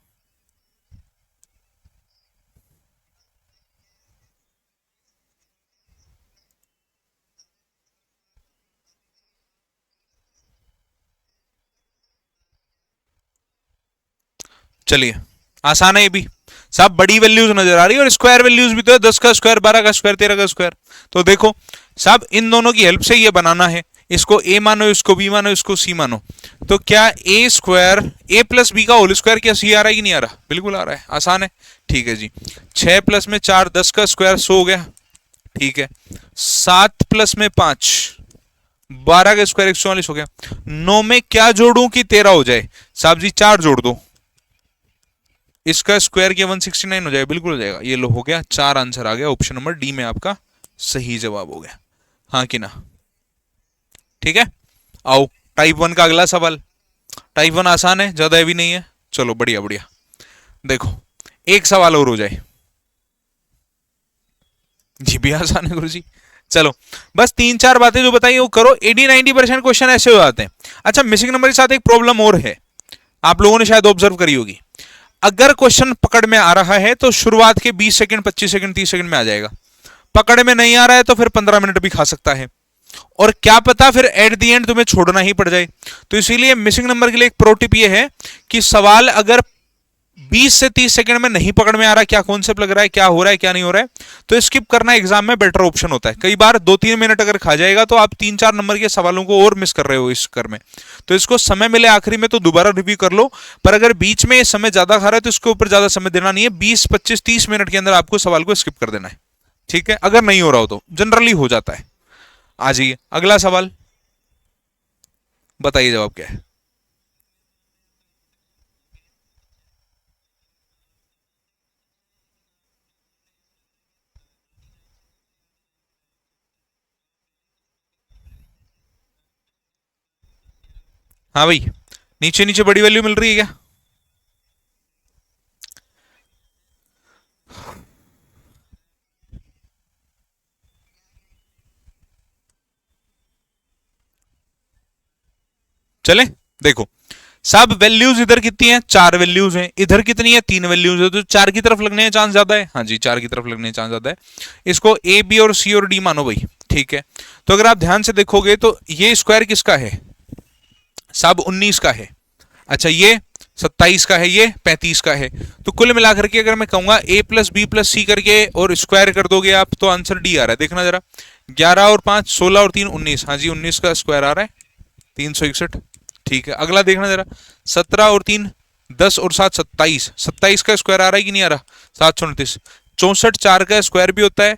चलिए आसान है ये भी साहब, बड़ी वैल्यूज नजर आ रही है और स्क्वायर वैल्यूज भी तो है, 10 का स्क्वायर, 12 का स्क्वायर, 13 का स्क्वायर। तो देखो साहब, इन दोनों की हेल्प से ये बनाना है, इसको ए मानो, इसको बी मानो, इसको सी मानो। तो क्या ए स्क्वायर, ए प्लस बी का होल स्क्वायर, क्या सी आ रहा है कि नहीं आ रहा? बिल्कुल आ रहा है, आसान है। ठीक है जी, 6 प्लस में 4, 10 का स्क्वायर 100 हो गया। ठीक है, 7 प्लस में 5, 12 का स्क्वायर 144 हो गया। 9 में क्या जोड़ू कि 13 हो जाए? साहब जी 4 जोड़ दो, इसका स्क्वायर किया 169 हो जाएगा। बिल्कुल हो जाएगा, ये लो हो गया 4, आंसर आ गया ऑप्शन नंबर डी में आपका सही जवाब हो गया। हाँ कि ना? ठीक है, आओ टाइप 1 का अगला सवाल। टाइप 1 आसान है, ज्यादा हैवी नहीं है। चलो बढ़िया बढ़िया, देखो एक सवाल और हो जाए। जी भी आसान है गुरु जी। चलो बस 3 4 बातें जो बताइए वो करो, 80 90% क्वेश्चन ऐसे हो जाते हैं। अच्छा, मिसिंग नंबर के साथ एक प्रॉब्लम और है, आप लोगों ने शायद ऑब्जर्व करी होगी। अगर क्वेश्चन पकड़ में आ रहा है तो शुरुआत के 20 सेकंड, 25 सेकंड, 30 सेकंड में आ जाएगा। पकड़ में नहीं आ रहा है तो फिर 15 मिनट भी खा सकता है, और क्या पता फिर एट दी एंड तुम्हें छोड़ना ही पड़ जाए। तो इसीलिए मिसिंग नंबर के लिए एक प्रो टिप ये है कि सवाल अगर 20 से 30 सेकंड में नहीं पकड़ में आ रहा है, क्या कॉन्सेप्ट लग रहा है, क्या हो रहा है, क्या नहीं हो रहा है, तो स्किप करना एग्जाम में बेटर ऑप्शन होता है। कई बार 2 3 मिनट अगर खा जाएगा तो आप 3 4 नंबर के सवालों को और मिस कर रहे हो इस कर में। तो इसको समय मिले आखिरी में तो दोबारा रिव्यू कर लो, पर अगर बीच में समय ज्यादा खा रहा है तो इसके ऊपर ज्यादा समय देना नहीं है। 20 25 30 मिनट के अंदर आपको सवाल को स्किप कर देना है। ठीक है, अगर नहीं हो रहा हो तो जनरली हो जाता है। आ जाइए अगला सवाल, बताइए जवाब क्या है। हाँ भाई, नीचे नीचे बड़ी वैल्यू मिल रही है क्या? चले देखो सब वैल्यूज इधर कितनी है? 4 वैल्यूज हैं। इधर कितनी है? 3 वैल्यूज है। तो 4 की तरफ लगने का चांस ज्यादा है। हाँ जी, 4 की तरफ लगने का चांस ज्यादा है। इसको ए बी और सी और डी मानो भाई। ठीक है, तो अगर आप ध्यान से देखोगे तो ये स्क्वायर किसका है? सब 19 का है। अच्छा, ये 27 का है, ये 35 का है। तो कुल मिलाकर के अगर मैं कहूंगा ए प्लस बी प्लस सी करके और स्क्वायर कर दोगे आप, तो आंसर डी आ रहा है। देखना जरा, 11 और 5 16 और 3 19। हाँ जी, 19 का स्क्वायर आ रहा है 361। ठीक है, अगला देखना जरा, 17 और 3 10 और 7 27। 27 का स्क्वायर आ रहा है कि नहीं आ रहा? 729। 64 4 का स्क्वायर भी होता है,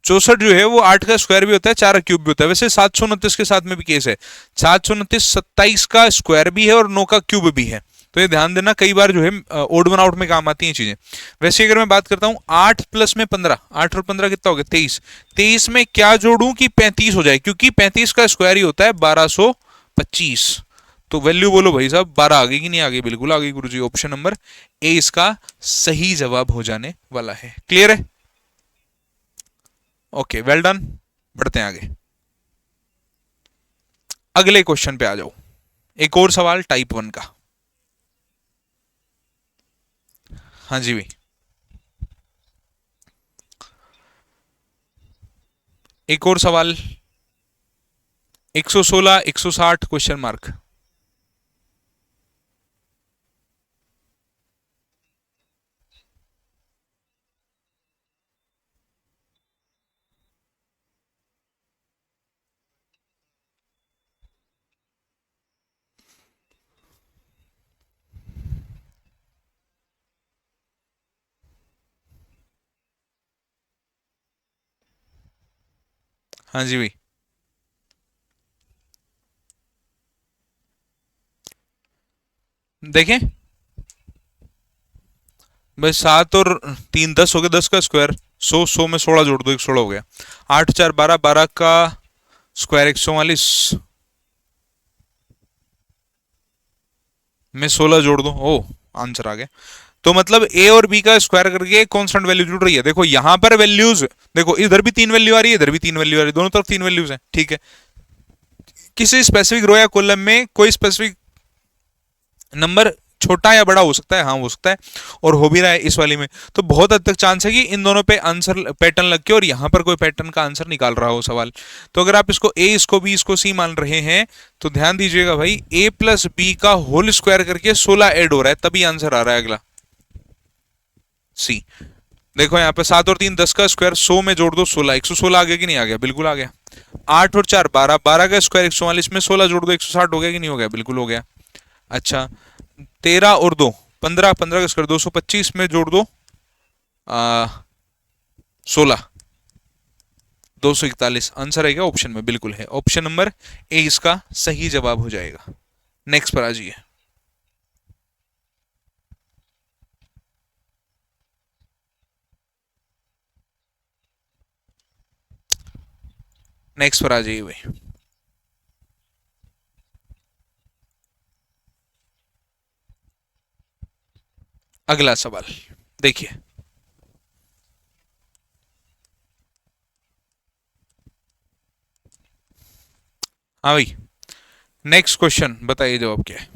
64 जो है वो 8 का स्क्वायर भी होता है, 4 का क्यूब भी होता है। वैसे 729 के साथ में भी केस है, 729 27 का स्क्वायर भी है और 9 का क्यूब भी है। तो ये ध्यान देना, कई बार जो है ओड वन आउट में काम आती हैं चीजें। वैसे अगर मैं बात करता हूं 8 प्लस में 15, 8 और 15 कितना हो गया 23, 23 में क्या जोड़ूं कि 35 हो जाए, क्योंकि 35 का स्क्वायर ही होता है 1225। तो वैल्यू बोलो भाई साहब, 12 आ गई कि नहीं आ गई? बिल्कुल आ गई गुरुजी। ऑप्शन नंबर ए इसका सही जवाब हो जाने वाला है। क्लियर है? Okay, well done. बढ़ते हैं आगे, अगले क्वेश्चन पे आ जाओ। एक और सवाल टाइप 1 का। हाँ जी भाई, एक और सवाल। 116 160 क्वेश्चन मार्क। हाँ जी भाई, देखें भाई, 7 और 3 10 हो गया, 10 का स्क्वायर 100, 100 में 16 जोड़ दो, 116 हो गया। 8 4 12, 12 का स्क्वायर 144 में 16 जोड़ दो, ओ आंसर आ गया। तो मतलब ए और बी का स्क्वायर करके कांस्टेंट वैल्यू जुड़ रही है। देखो यहां पर वैल्यूज, देखो इधर भी 3 वैल्यू आ रही है, इधर भी 3 वैल्यू आ रही है, दोनों तरफ 3 वैल्यूज हैं, ठीक है। किसी स्पेसिफिक रो या कॉलम में कोई स्पेसिफिक नंबर छोटा या बड़ा हो सकता है, हाँ हो सकता है, और हो भी रहा है इस वाली में। तो बहुत हद तक चांस है कि इन दोनों पे आंसर पैटर्न लग के और यहां पर कोई पैटर्न का आंसर निकाल रहा हो सवाल। तो अगर आप इसको ए, इसको बी, इसको सी मान रहे हैं तो ध्यान दीजिएगा भाई, ए प्लस बी का होल स्क्वायर करके 16 ऐड हो रहा है, तभी आंसर आ रहा है अगला सी। देखो यहाँ पे 7 और 3 10 का स्क्वायर 100 में जोड़ दो 16, 116 आ गया कि नहीं आ गया? बिल्कुल आ गया। 8 और 4 12, 12 का स्क्वायर 144 में 16 जोड़ दो 160 हो गया कि नहीं हो गया? बिल्कुल हो गया। अच्छा, 13 और 2 15, 15 का स्क्वायर 225 में जोड़ दो 16, 241। आंसर आएगा ऑप्शन में, बिल्कुल है, ऑप्शन नंबर ए इसका सही जवाब हो जाएगा। नेक्स्ट पर आ जाइए। नेक्स्ट पर आ जाइए भाई। अगला सवाल देखिए। हाँ भाई, नेक्स्ट क्वेश्चन बताइए जवाब क्या है।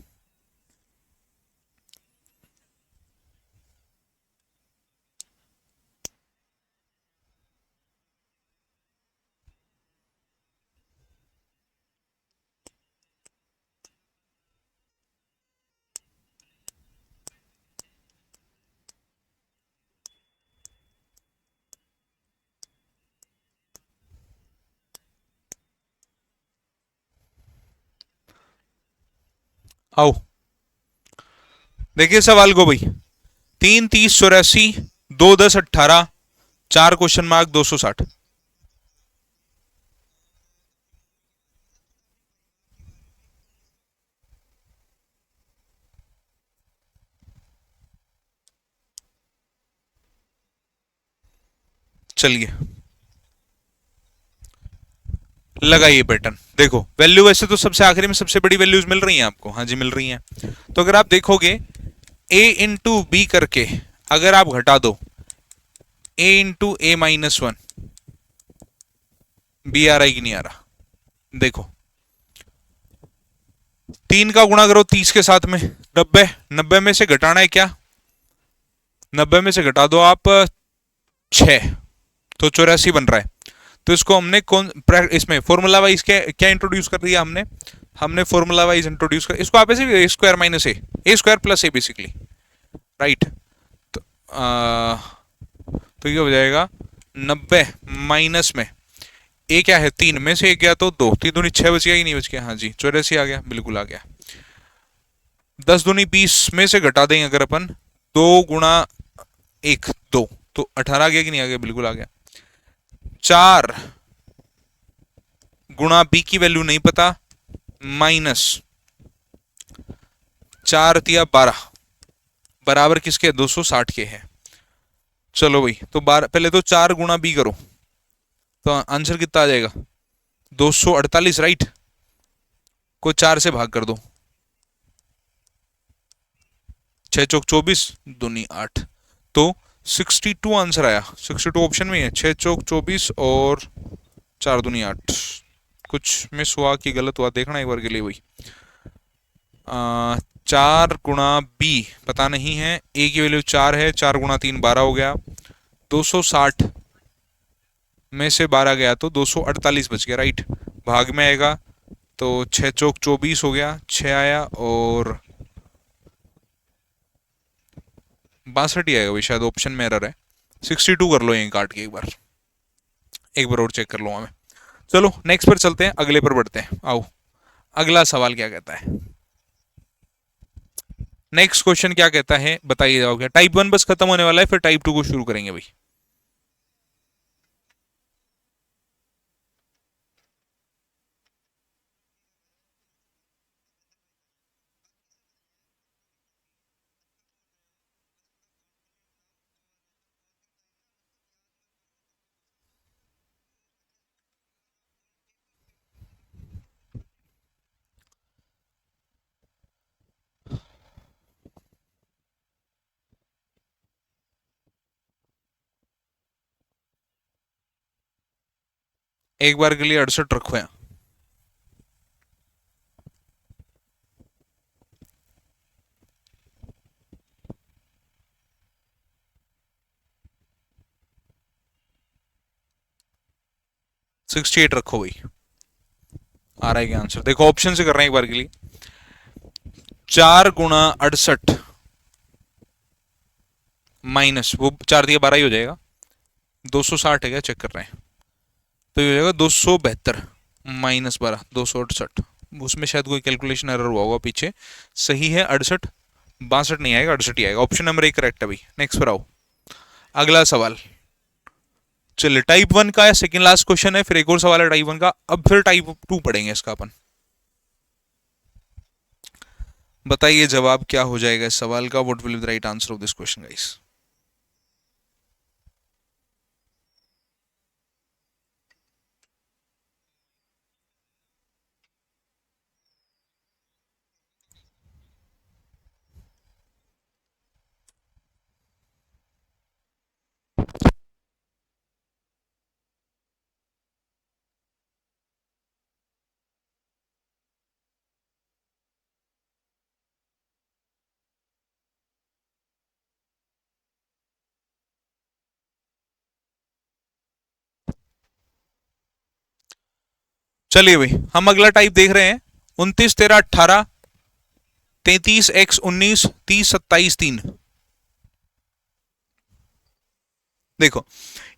आओ देखिए सवाल को भाई। 3 30 84, 2 10 18, 4 क्वेश्चन मार्क 260। चलिए लगाइए पैटर्न। देखो वैल्यू वैसे तो सबसे आखिरी में सबसे बड़ी वैल्यूज मिल रही हैं आपको, हाँ जी मिल रही हैं। तो अगर आप देखोगे a इंटू बी करके अगर आप घटा दो a इंटू ए -1, बी आ रहा है कि नहीं आ रहा? देखो 3 का गुणा करो 30 के साथ में 90, 90 में से घटाना है क्या? 90 में से घटा दो आप 6, तो 84 बन रहा है। तो इसको हमने कौन इसमें फॉर्मूला वाइज क्या क्या इंट्रोड्यूस कर दिया हमने? हमने फॉर्मूला वाइज इंट्रोड्यूस कर, इसको आप ऐसे ए स्क्वायर माइनस ए स्क्वायर प्लस ए बेसिकली, राइट। तो तो ये हो जाएगा 90 माइनस में ए क्या है 3 में से एक गया तो 2, 3 दूनी 6 बच गया कि नहीं बच गया? हाँ जी 84 आ गया, बिल्कुल आ गया। 10 दूनी 20 में से घटा देंगे अगर अपन 2 गुणा 1 2, तो 18 आ गया कि नहीं आ गया? बिल्कुल आ गया। 4 गुणा बी की वैल्यू नहीं पता, माइनस 4 तिया 12 बराबर किसके, 260 के है। चलो भाई, तो 12 पहले तो 4 गुणा बी करो, तो आंसर कितना आ जाएगा, 248, राइट। को 4 से भाग कर दो, 6 चौक 24, दूनी 8, तो 62 आंसर आया। 62 ऑप्शन में है, 6 चौक 24 और 4 दूनी 8। कुछ मिस हुआ कि गलत हुआ देखना एक बार के लिए भाई। 4 गुणा बी पता नहीं है, ए की वैल्यू 4 है, 4 गुणा 3 12 हो गया, 260 में से 12 गया तो 248 बच गया, राइट। भाग में आएगा तो 6 चौक 24 हो गया, 6 आया और 62 ही आएगा भाई, शायद ऑप्शन में एरर है। 62 कर लो यहीं काट के, एक बार और चेक कर लो हमें। चलो नेक्स्ट पर चलते हैं, अगले पर बढ़ते हैं। आओ अगला सवाल क्या कहता है, नेक्स्ट क्वेश्चन क्या कहता है बताइए जवाब क्या। टाइप 1 बस खत्म होने वाला है, फिर टाइप 2 को शुरू करेंगे भाई। एक बार के लिए 68 रखो यहाँ। सिक्सटी 68 रखो भाई, आ रहा है क्या आंसर, देखो ऑप्शन से कर रहे हैं एक बार के लिए। 4 गुणा 68 माइनस वो 4 दिया 12 ही हो जाएगा, 260 है क्या, चेक कर रहे हैं, तो ये हो जाएगा 272 माइनस 12 268। उसमें शायद कोई कैलकुलेशन एरर हुआ होगा पीछे, सही है 68, 62 नहीं आएगा, 68 ही आएगा। ऑप्शन नंबर 1 करेक्ट है भाई। नेक्स्ट पर आओ, अगला सवाल। चलिए टाइप 1 का सेकंड लास्ट क्वेश्चन है, फिर एक और सवाल है टाइप 1 का, अब फिर टाइप 2 पढ़ेंगे इसका अपन। बताइए जवाब क्या हो जाएगा इस सवाल का, what will be the right answer of this question guys. चलिए भाई, हम अगला टाइप देख रहे हैं, 29 13 18 33 x 19 30 27 3। देखो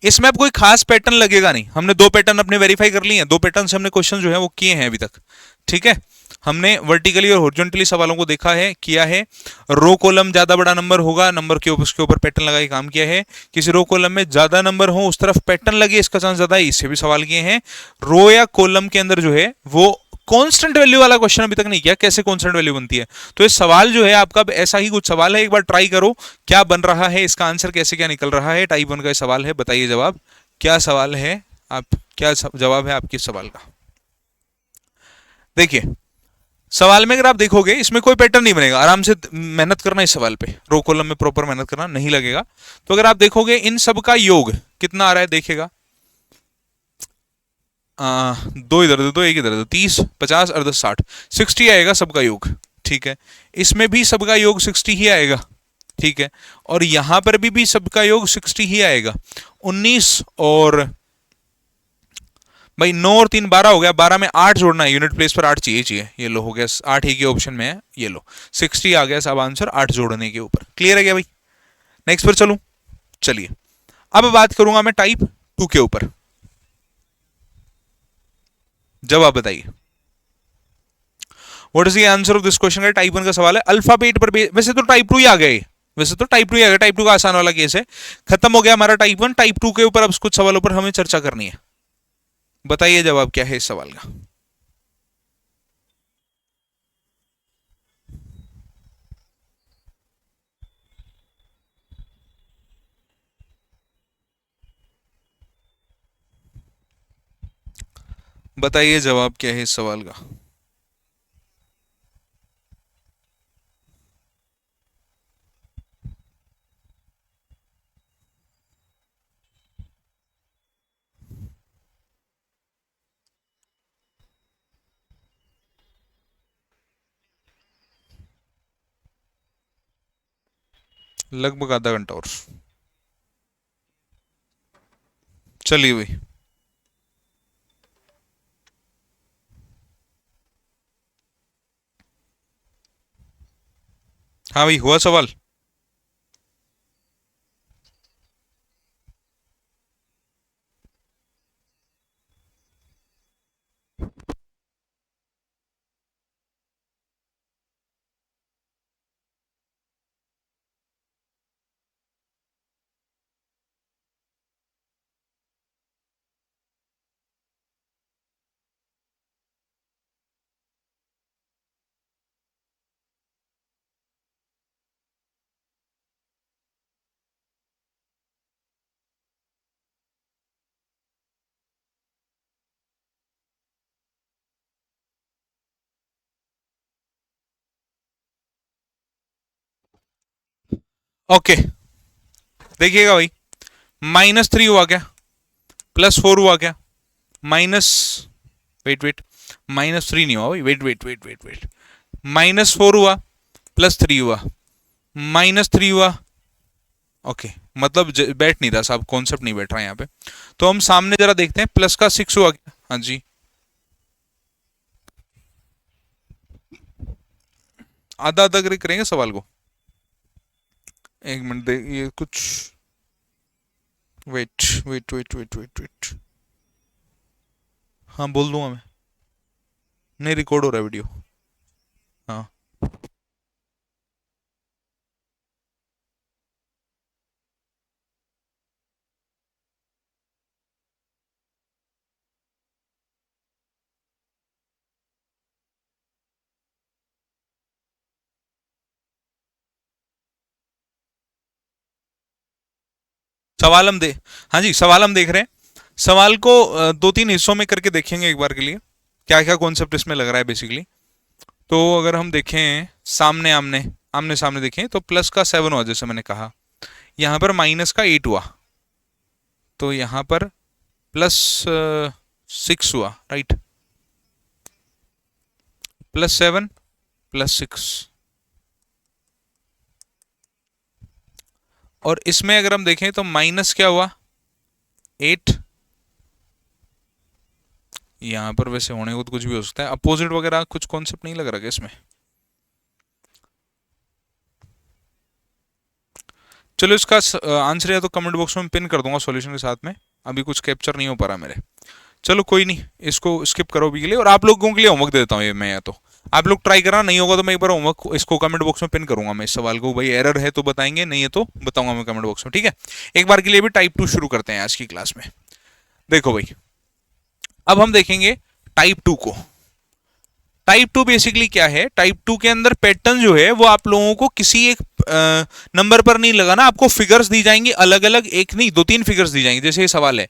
इसमें अब कोई खास पैटर्न लगेगा नहीं, हमने दो पैटर्न अपने वेरीफाई कर लिए हैं, दो पैटर्न से हमने क्वेश्चन जो है वो किए हैं अभी तक, ठीक है। हमने वर्टिकली और हॉरिजॉन्टली सवालों को देखा है, किया है। रो कॉलम ज्यादा बड़ा नंबर होगा, नंबर के ऊपर उसके ऊपर पैटर्न लगा के काम किया है। किसी रो कॉलम में ज्यादा नंबर हो उस तरफ पैटर्न लगे, इसका चांस ज्यादा है, इससे भी सवाल किए हैं। रो या कॉलम के अंदर जो है वो कांस्टेंट वैल्यू वाला क्वेश्चन अभी तक नहीं किया, कैसे कांस्टेंट वैल्यू बनती है। तो ये सवाल जो है आपका ऐसा ही कुछ सवाल है, एक बार ट्राई करो क्या बन रहा है, इसका आंसर कैसे क्या निकल रहा है। टाइप 1 का सवाल है, बताइए जवाब क्या सवाल है, आप क्या जवाब है आपके सवाल का। देखिए सवाल में अगर आप देखोगे इसमें कोई पैटर्न नहीं बनेगा, आराम से मेहनत करना इस सवाल पे, रो कॉलम में प्रॉपर मेहनत करना, नहीं लगेगा। तो अगर आप देखोगे इन सब का योग कितना आ रहा है, देखिएगा दो इधर दो एक इधर दो, 30 50 और 10 60, 60 आएगा सबका योग, ठीक है। इसमें भी सबका योग 60 ही आएगा, ठीक है। और यहां पर भी सबका योग 60 ही आएगा। 19 और भाई 9 और 3 12 हो गया, 12 में 8 जोड़ना है, यूनिट प्लेस पर 8 चाहिए, ये लो हो गया 8 ही के ऑप्शन में है, ये लो 60 आ गया सब आंसर 8 जोड़ने के ऊपर। क्लियर है क्या भाई, नेक्स्ट पर चलूं। चलिए अब बात करूंगा मैं टाइप 2 के ऊपर, जवाब बताइए what is the answer of this question. का टाइप 1 का सवाल है, अल्फाबेट पर वैसे तो टाइप 2 ही आ गए, वैसे तो टाइप 2 ही आएगा, टाइप 2 का आसान वाला केस है। खत्म हो गया हमारा टाइप 1। टाइप 2 के ऊपर अब कुछ सवालों पर हमें चर्चा करनी है। बताइए जवाब क्या है इस सवाल का। बताइए जवाब क्या है इस सवाल का। लगभग आधा घंटा और। चलिए भाई। हाँ भाई, हुआ सवाल। ओके, देखिएगा भाई। -3 हुआ क्या, +4 हुआ क्या, माइनस, वेट वेट, -3 नहीं हुआ भाई, wait wait wait wait wait, -4 हुआ, +3 हुआ, -3 हुआ। ओके, मतलब बैठ नहीं रहा साहब, कॉन्सेप्ट नहीं बैठ रहा है यहाँ पे। तो हम सामने जरा देखते हैं, प्लस का 6 हुआ क्या। हाँ जी, आधा आधा करके करेंगे सवाल को। एक मिनट दे, ये कुछ, wait wait wait wait wait wait. हाँ बोल दूंगा मैं। नहीं, रिकॉर्ड हो रहा है वीडियो। हाँ, सवाल हम दे हाँ जी, सवाल हम देख रहे हैं। सवाल को दो तीन हिस्सों में करके देखेंगे एक बार के लिए, क्या क्या कॉन्सेप्ट इसमें लग रहा है बेसिकली। तो अगर हम देखें सामने आमने, आमने सामने देखें, तो प्लस का 7 हुआ जैसे मैंने कहा, यहाँ पर माइनस का 8 हुआ, तो यहाँ पर +6 हुआ, राइट। +7 +6, और इसमें अगर हम देखें तो माइनस क्या हुआ, 8। यहाँ पर वैसे होने को तो कुछ भी हो सकता है, अपोजिट वगैरह कुछ कॉन्सेप्ट नहीं लग रहा क्या इसमें। चलो इसका आंसर या तो कमेंट बॉक्स में पिन कर दूंगा सॉल्यूशन के साथ में, अभी कुछ कैप्चर नहीं हो पा रहा मेरे। चलो कोई नहीं, इसको स्किप करो अभी के लिए, और आप लोगों के लिए होमवर्क दे देता हूँ ये मैं, या तो आप लोग ट्राई करना, नहीं होगा तो मैं एक बार होमवर्क इसको कमेंट बॉक्स में पिन करूंगा मैं इस सवाल को, भाई एरर है तो बताएंगे, नहीं है तो बताऊंगा मैं कमेंट बॉक्स में, ठीक है। एक बार के लिए भी टाइप 2 शुरू करते हैं आज की क्लास में। देखो भाई, अब हम देखेंगे टाइप 2 को। टाइप 2 बेसिकली क्या है, टाइप 2 के अंदर पैटर्न जो है वो आप लोगों को किसी एक नंबर पर नहीं लगाना, आपको फिगर्स दी जाएंगी अलग अलग, एक नहीं दो तीन फिगर्स दी जाएंगी। जैसे ये सवाल है,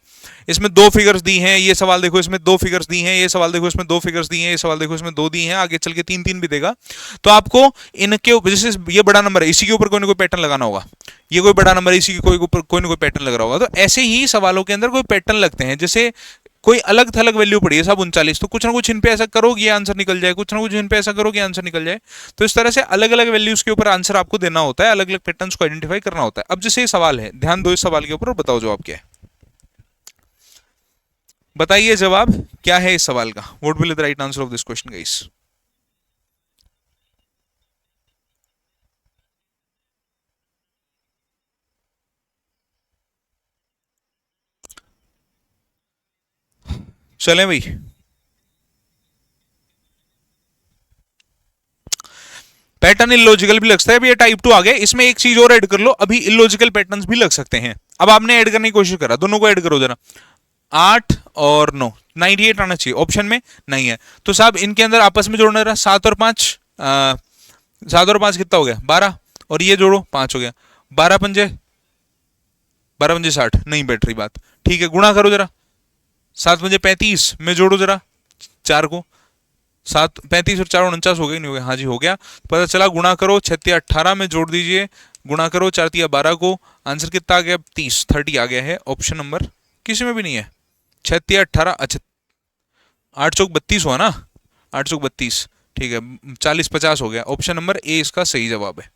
इसमें दो फिगर्स दी हैं, ये सवाल देखो इसमें दो फिगर्स दी हैं, ये सवाल देखो इसमें दो फिगर्स दी हैं, ये सवाल देखो इसमें दो दी हैं, आगे चल के तीन तीन भी देगा। तो आपको इनके जैसे ये बड़ा नंबर है, इसी के ऊपर कोई ना कोई पैटर्न लगाना होगा, ये कोई बड़ा नंबर है, इसी के कोई ऊपर कोई ना कोई पैटर्न लग रहा होगा। तो ऐसे ही सवालों के अंदर कोई पैटर्न लगते हैं, जैसे कोई अलग थलग वैल्यू पड़ी है सब 39, तो कुछ ना कुछ इन पे ऐसा करोगे ये आंसर निकल जाए, कुछ ना कुछ इन पे ऐसा करोगे आंसर निकल जाए। तो इस तरह से अलग अलग वैल्यूज के ऊपर आंसर आपको देना होता है, अलग अलग पैटर्न्स को आइडेंटिफाई करना होता है। अब जैसे ये सवाल है, ध्यान दो इस सवाल के ऊपर और बताओ जवाब क्या है। बताइए जवाब क्या है इस सवाल का। What will the right answer of this question guys. चलें भाई। पैटर्न इलॉजिकल भी लग सकता है। अभी ये टाइप 2 आ गया, इसमें एक चीज और ऐड कर लो, अभी इलॉजिकल पैटर्न्स भी लग सकते हैं। अब आपने ऐड करने की कोशिश करा, दोनों को ऐड करो जरा, 8 और 9, 98 आना चाहिए, ऑप्शन में नहीं है। तो साहब इनके अंदर आपस में जोड़ना रहा, 7 और 5, 7 और 5 कितना हो गया 12, और ये जोड़ो 5 हो गया, 12 पंजे 60, नहीं बैठ रही बात, ठीक है गुणा करो जरा, 7 पंजे 35 में जोड़ो जरा 4 को, 7 35 और 4 49 हो गया नहीं हो गया, हाँ जी हो गया, पता चला गुणा करो 6 18 में जोड़ दीजिए, गुणा करो 4 12 को, आंसर कितना आ गया 30 आ गया है, ऑप्शन नंबर किसी में भी नहीं है, 6 18, अच्छा 8 चौक 32 हुआ ना, 8 चौक 32, ठीक है 40 50 हो गया, ऑप्शन नंबर ए इसका सही जवाब है।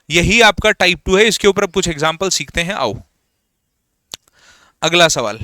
यही आपका टाइप 2 है। इसके ऊपर अब कुछ एग्जाम्पल सीखते हैं, आओ अगला सवाल।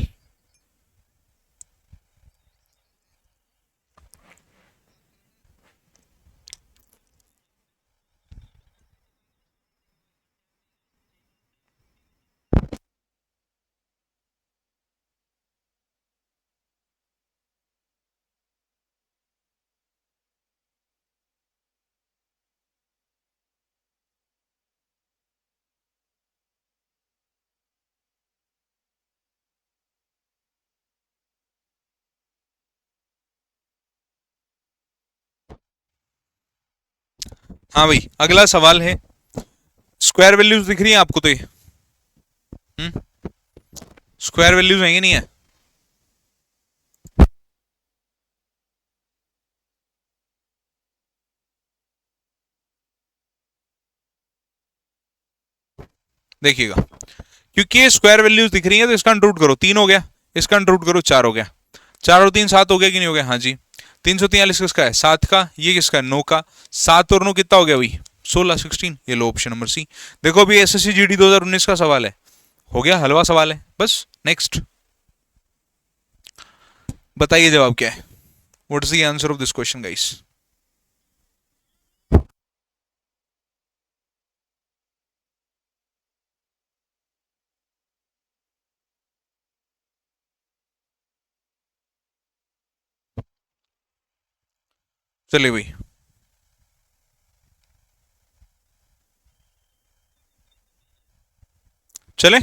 हाँ भाई अगला सवाल है, स्क्वायर वैल्यूज दिख रही हैं आपको, तो ये स्क्वायर वैल्यूज हैं कि नहीं है? देखिएगा, क्योंकि ये स्क्वायर वैल्यूज दिख रही हैं तो इसका अंडर रूट करो, 3 हो गया, इसका अंडर रूट करो 4 हो गया, 4 और 3 7 हो गया कि नहीं हो गया, हाँ जी, 343 किसका है 7 का, ये किसका है 9 का, 7 और 9 कितना हो गया भाई 16 16, ये लो ऑप्शन नंबर सी। देखो अभी एसएससी जीडी 2019 का सवाल है, हो गया हलवा सवाल है, बस नेक्स्ट बताइए जवाब क्या है, what is the answer of this question guys. चलिए भाई, चले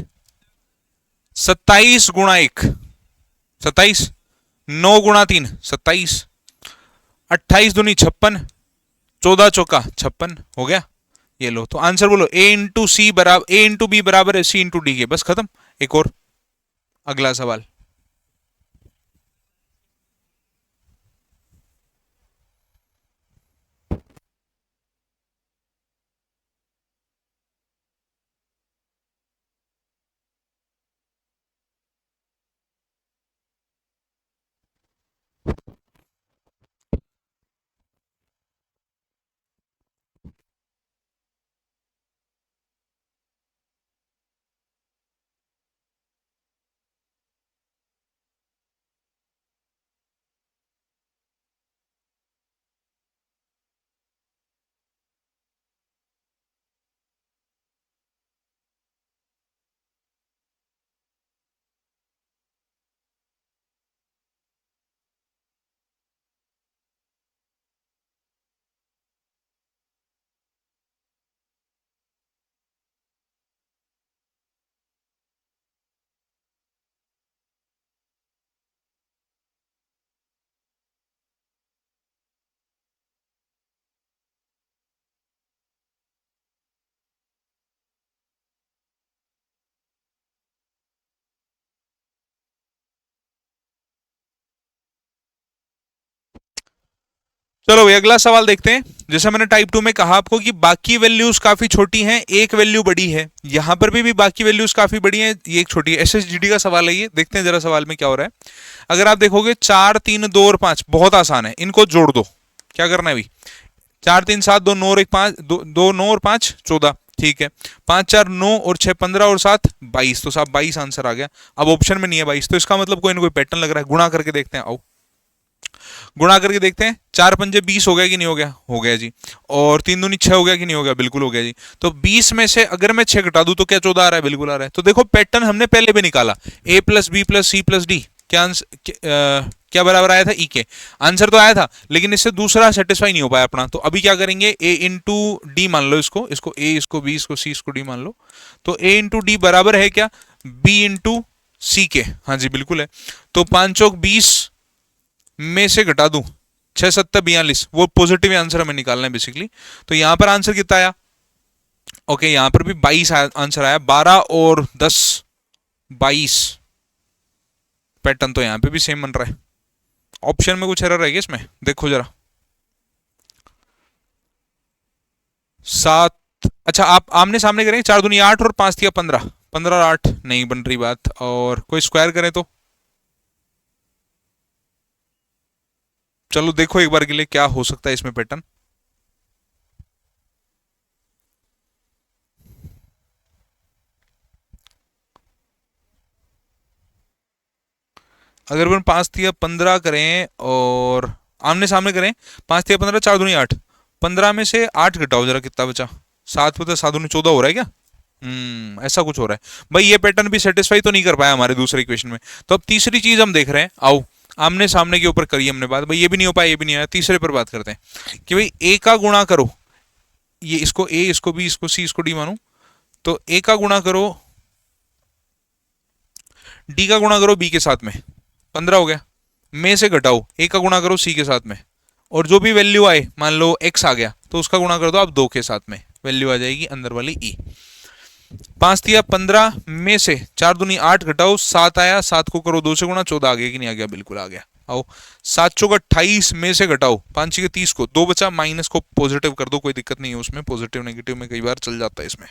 27 गुणा 1 27, 9 गुणा 3 27, 28 दूनी 56, 14 चौका 56 हो गया, ये लो तो आंसर बोलो, ए इंटू सी बराबर, ए इंटू बी बराबर है सी इंटू डी के, बस खत्म। एक और अगला सवाल, चलो भाई अगला सवाल देखते हैं। जैसे मैंने टाइप 2 में कहा आपको कि बाकी वैल्यूज काफी छोटी हैं, एक वैल्यू बड़ी है, यहां पर भी बाकी वैल्यूज काफी बड़ी हैं, ये एक छोटी है। एसएसजीडी का सवाल है ये, देखते हैं जरा सवाल में क्या हो रहा है। अगर आप देखोगे 4 3 2 और 5 बहुत आसान है, इनको जोड़ दो। क्या करना है भाई, 4 3 7 2 9 और 1 5, 2 9 और 5 14, ठीक है, 5 4 9 और 6 15 और 7 22, तो साहब 22 आंसर आ गया। अब ऑप्शन में नहीं है 22, तो इसका मतलब कोई ना कोई पैटर्न लग रहा है। गुणा करके देखते हैं, आओ गुणा करके देखते हैं, 4 पंजे 20 हो गया कि नहीं हो गया, हो गया जी, और 3 दूनी 6 हो गया कि नहीं हो गया, बिल्कुल हो गया जी। तो 20 में से अगर मैं 6 घटा दूं तो क्या 14 आ रहा है, बिल्कुल आ रहा है। तो देखो पैटर्न हमने पहले भी निकाला, a plus B plus C plus D, क्या आंसर क्या बराबर आया था? ई के आंसर तो आया था, लेकिन इससे दूसरा सेटिस्फाई नहीं हो पाया अपना। तो अभी क्या करेंगे, ए इंटू डी मान लो, इसको इसको ए, इसको बी, इसको सी, इसको डी मान लो। तो ए इंटू डी बराबर है क्या? बी इंटू सी के। हाँ जी बिल्कुल है। तो 5 चौक 20 में से घटा दूं 6 7 42, वो पॉजिटिव आंसर हमें निकालना है बेसिकली। तो यहां पर आंसर कितना आया? ओके, यहां पर भी 22 आंसर आया। 12 और 10 22। पैटर्न तो यहां पे भी सेम बन रहा है। ऑप्शन में कुछ एरर है क्या इसमें? देखो जरा। 7। अच्छा, आप आमने सामने करें, 4 दूनी 8 और 5 तिया 15। 15 और 8 नहीं बन रही बात। और कोई स्क्वायर करें तो चलो देखो एक बार के लिए क्या हो सकता है इसमें पैटर्न। अगर अपन 5 तिया 15 करें और आमने सामने करें, 5 तिया 15, 4 दूनी 8, 15 में से 8 घटाओ जरा, कितना बचा? 7 बता 7 दूनी 14 हो रहा है क्या? ऐसा कुछ हो रहा है भाई। ये पैटर्न भी सेटिस्फाई तो नहीं कर पाया हमारे दूसरे इक्वेशन में। तो अब तीसरी चीज हम देख रहे हैं, आओ आमने सामने के ऊपर करिए हमने बात। भाई ये भी नहीं हो पाया, ये भी नहीं आया, तीसरे पर बात करते हैं कि भाई ए का गुणा करो। ये इसको ए, इसको बी, इसको सी, इसको डी मानू। तो ए का गुणा करो, डी का गुणा करो बी के साथ में, 15 हो गया। में से घटाओ, ए का गुणा करो सी के साथ में, और जो भी वैल्यू आए, मान लो एक्स आ गया तो उसका गुणा कर दो आप 2 के साथ में, वैल्यू आ जाएगी अंदर वाली ई। 5 तिया 15 में से 4 दूनी 8 घटाओ 7 आया, 7 को करो 2 से गुणा, 14 आ गया कि नहीं आ गया? बिल्कुल आ गया। आओ 7 चौक 28 में से घटाओ 5 6 30 को, 2 बचा, माइनस को पॉजिटिव कर दो, कोई दिक्कत नहीं है उसमें, पॉजिटिव नेगेटिव में कई बार चल जाता है इसमें।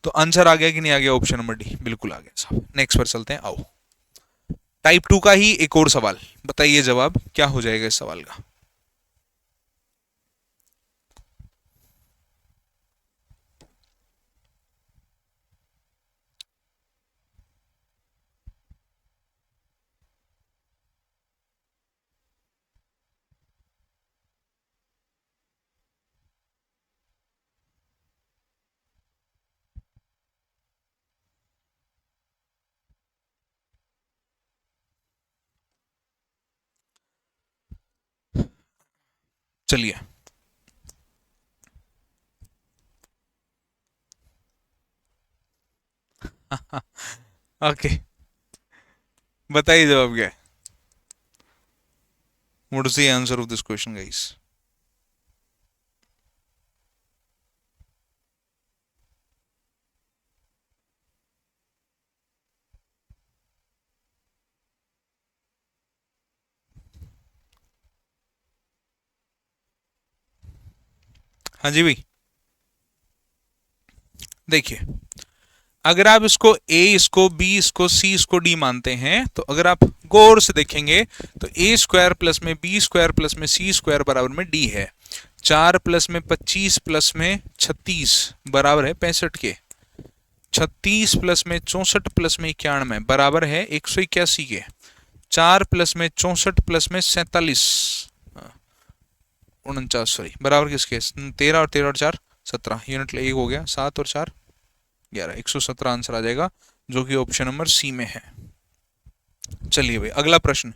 तो आंसर आ गया कि नहीं आ गया? ऑप्शन नंबर डी बिल्कुल आ गया साहब। नेक्स्ट पर चलते हैं, आओ टाइप 2 का ही एक और सवाल, बताइए जवाब क्या हो जाएगा इस सवाल का। चलिए ओके, बताइए जवाब क्या है। What is the answer of this question guys? हाँ जी भाई, देखिए अगर आप इसको ए, इसको बी, इसको सी, इसको डी मानते हैं, तो अगर आप गौर से देखेंगे तो ए स्क्वायर प्लस में बी स्क्वायर प्लस में सी स्क्वायर बराबर में डी है। 4 प्लस में 25 प्लस में 36 बराबर है 65 के। 36 प्लस में 64 प्लस में 91 बराबर है 181 के। 4 प्लस में 64 प्लस में 47, 49 सॉरी, बराबर किसके? 13 और 13 और 4 17, यूनिट एक हो गया, 7 और 4 11, 117 आंसर आ जाएगा, जो कि ऑप्शन नंबर सी में है। चलिए भाई अगला प्रश्न।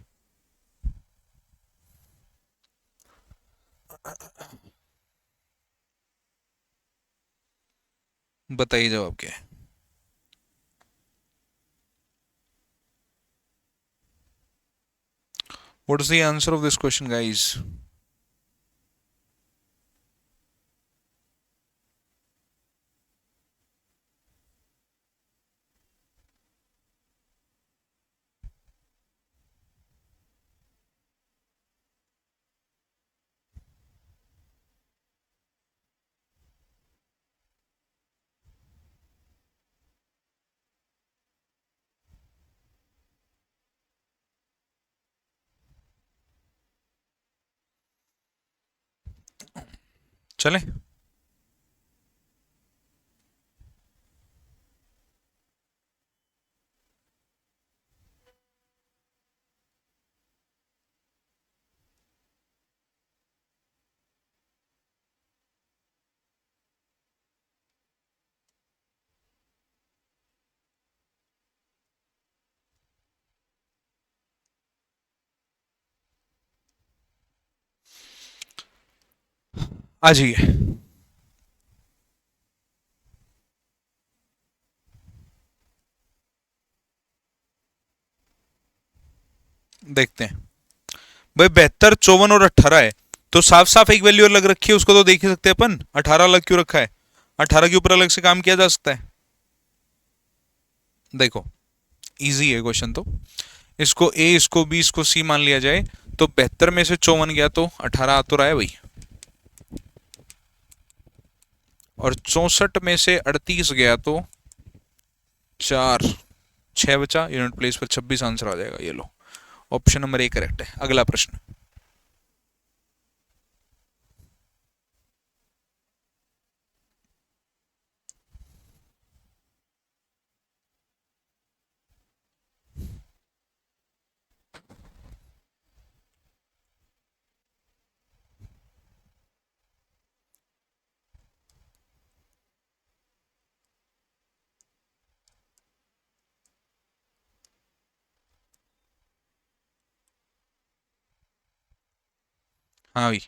बताइए जवाब क्या है। What is the answer of this question guys? चले आ जाइए। देखते हैं भाई, 72, 54 और 18 है, तो साफ साफ एक वैल्यू अलग रखी है, उसको तो देख ही सकते हैं अपन। 18 अलग क्यों रखा है? 18 के ऊपर अलग से काम किया जा सकता है। देखो, इजी है क्वेश्चन तो। इसको ए, इसको बी, इसको सी मान लिया जाए, तो 72 में से 54 गया तो 18 आ तो रहा है भाई, और 64 में से 38 गया तो 4, 6 बचा, यूनिट प्लेस पर 26 आंसर आ जाएगा। ये लो, ऑप्शन नंबर ए करेक्ट है। अगला प्रश्न। हाँ भाई,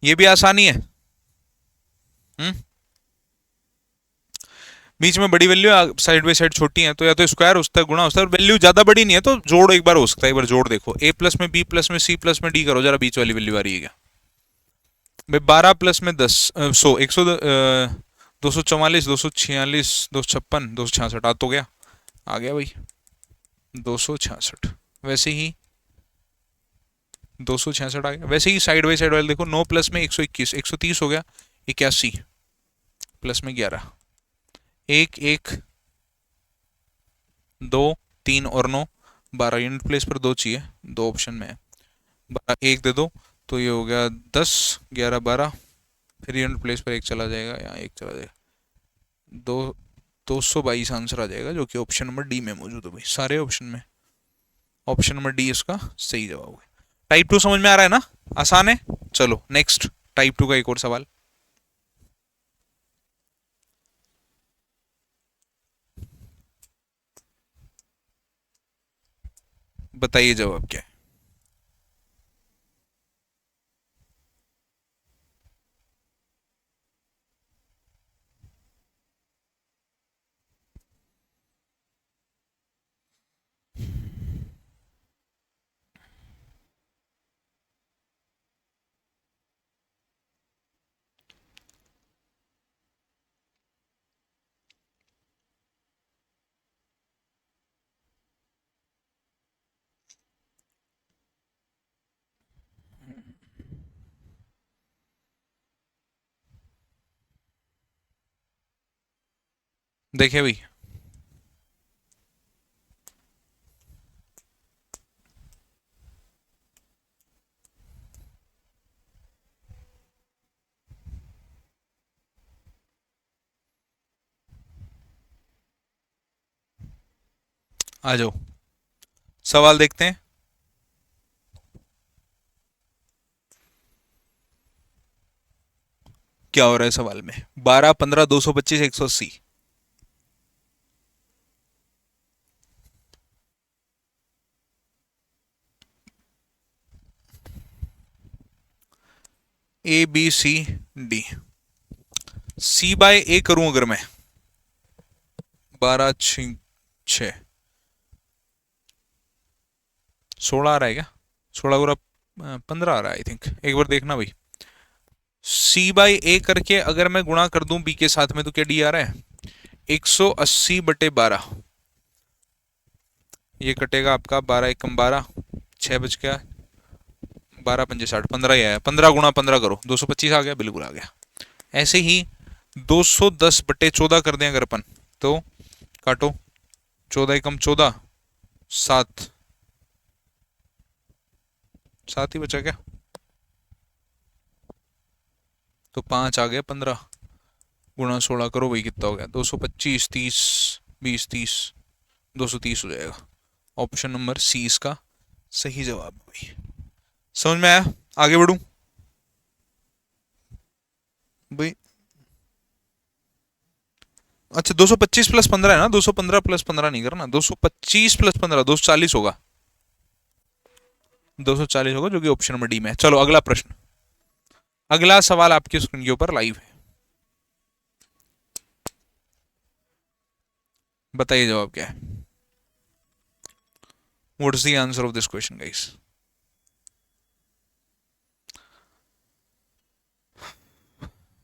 ये भी आसानी है। हम्म। बीच में बड़ी वैल्यू, साइड बाई साइड छोटी है, तो या तो स्क्वायर हो सकता है, गुणा हो सकता है। वैल्यू ज्यादा बड़ी नहीं है तो जोड़ एक बार हो सकता है। एक बार जोड़ देखो, ए प्लस में बी प्लस में सी प्लस में डी करो जरा, बीच वाली वैल्यू आ रही है क्या भाई? 12 प्लस में 10, 100, 100, 244, 246, 256, 266 आ तो गया, आ गया भाई 266। वैसे ही 266 आ गया। वैसे ही साइड बाई साइड वाले देखो, 9 प्लस में 121, 130 हो गया। 81 प्लस में 11, 1, 1, 2, 3 और 9, 12 यूनिट प्लेस पर 2 चाहिए, 2 ऑप्शन में है। 12 1 दे दो तो ये हो गया 10, 11, 12, फिर यूनिट प्लेस पर एक चला जाएगा, यहाँ एक चला जाएगा, 2, 222 आंसर आ जाएगा, जो कि ऑप्शन नंबर डी में मौजूद है भाई, सारे ऑप्शन में। ऑप्शन नंबर डी इसका सही जवाब है। टाइप 2 समझ में आ रहा है ना? आसान है। चलो नेक्स्ट, टाइप 2 का एक और सवाल। बताइए जवाब क्या है। देखिए भाई, आ जाओ, सवाल देखते हैं। क्या हो रहा है सवाल में? 12, 15, 225, 180। A B C D, C by A करूं अगर मैं, 12, 6, 16 आ रहा है क्या? 16 गुना 15 आ रहा है आई थिंक, एक बार देखना भाई। सी बाई ए करके अगर मैं गुणा कर दूं बी के साथ में, तो क्या डी आ रहा है? 180/12, ये कटेगा आपका 12 एकम 12, 6 बच गया, 12 पंजे 60, 15 ही आया। 15 गुणा 15 करो, 225 आ गया, बिल्कुल आ गया। ऐसे ही 210/14 कर दें अगर अपन, तो काटो, 14 एकम 14, 7, 7 ही बचा क्या? तो 5 आ गया, 15 गुणा 16 करो, वही कितना हो गया? 225, 30, 20, 30, 230 हो जाएगा। ऑप्शन नंबर सी इसका सही जवाब है भाई। समझ में आया? आगे बढ़ूं भाई? अच्छा, 225 प्लस 15 है ना, 215 प्लस 15 नहीं करना, 225 प्लस 15, 240 होगा, 240 होगा, जो कि ऑप्शन नंबर डी में है। चलो अगला प्रश्न। अगला सवाल आपकी स्क्रीन के ऊपर लाइव है, बताइए जवाब क्या है। What is the answer of this question guys?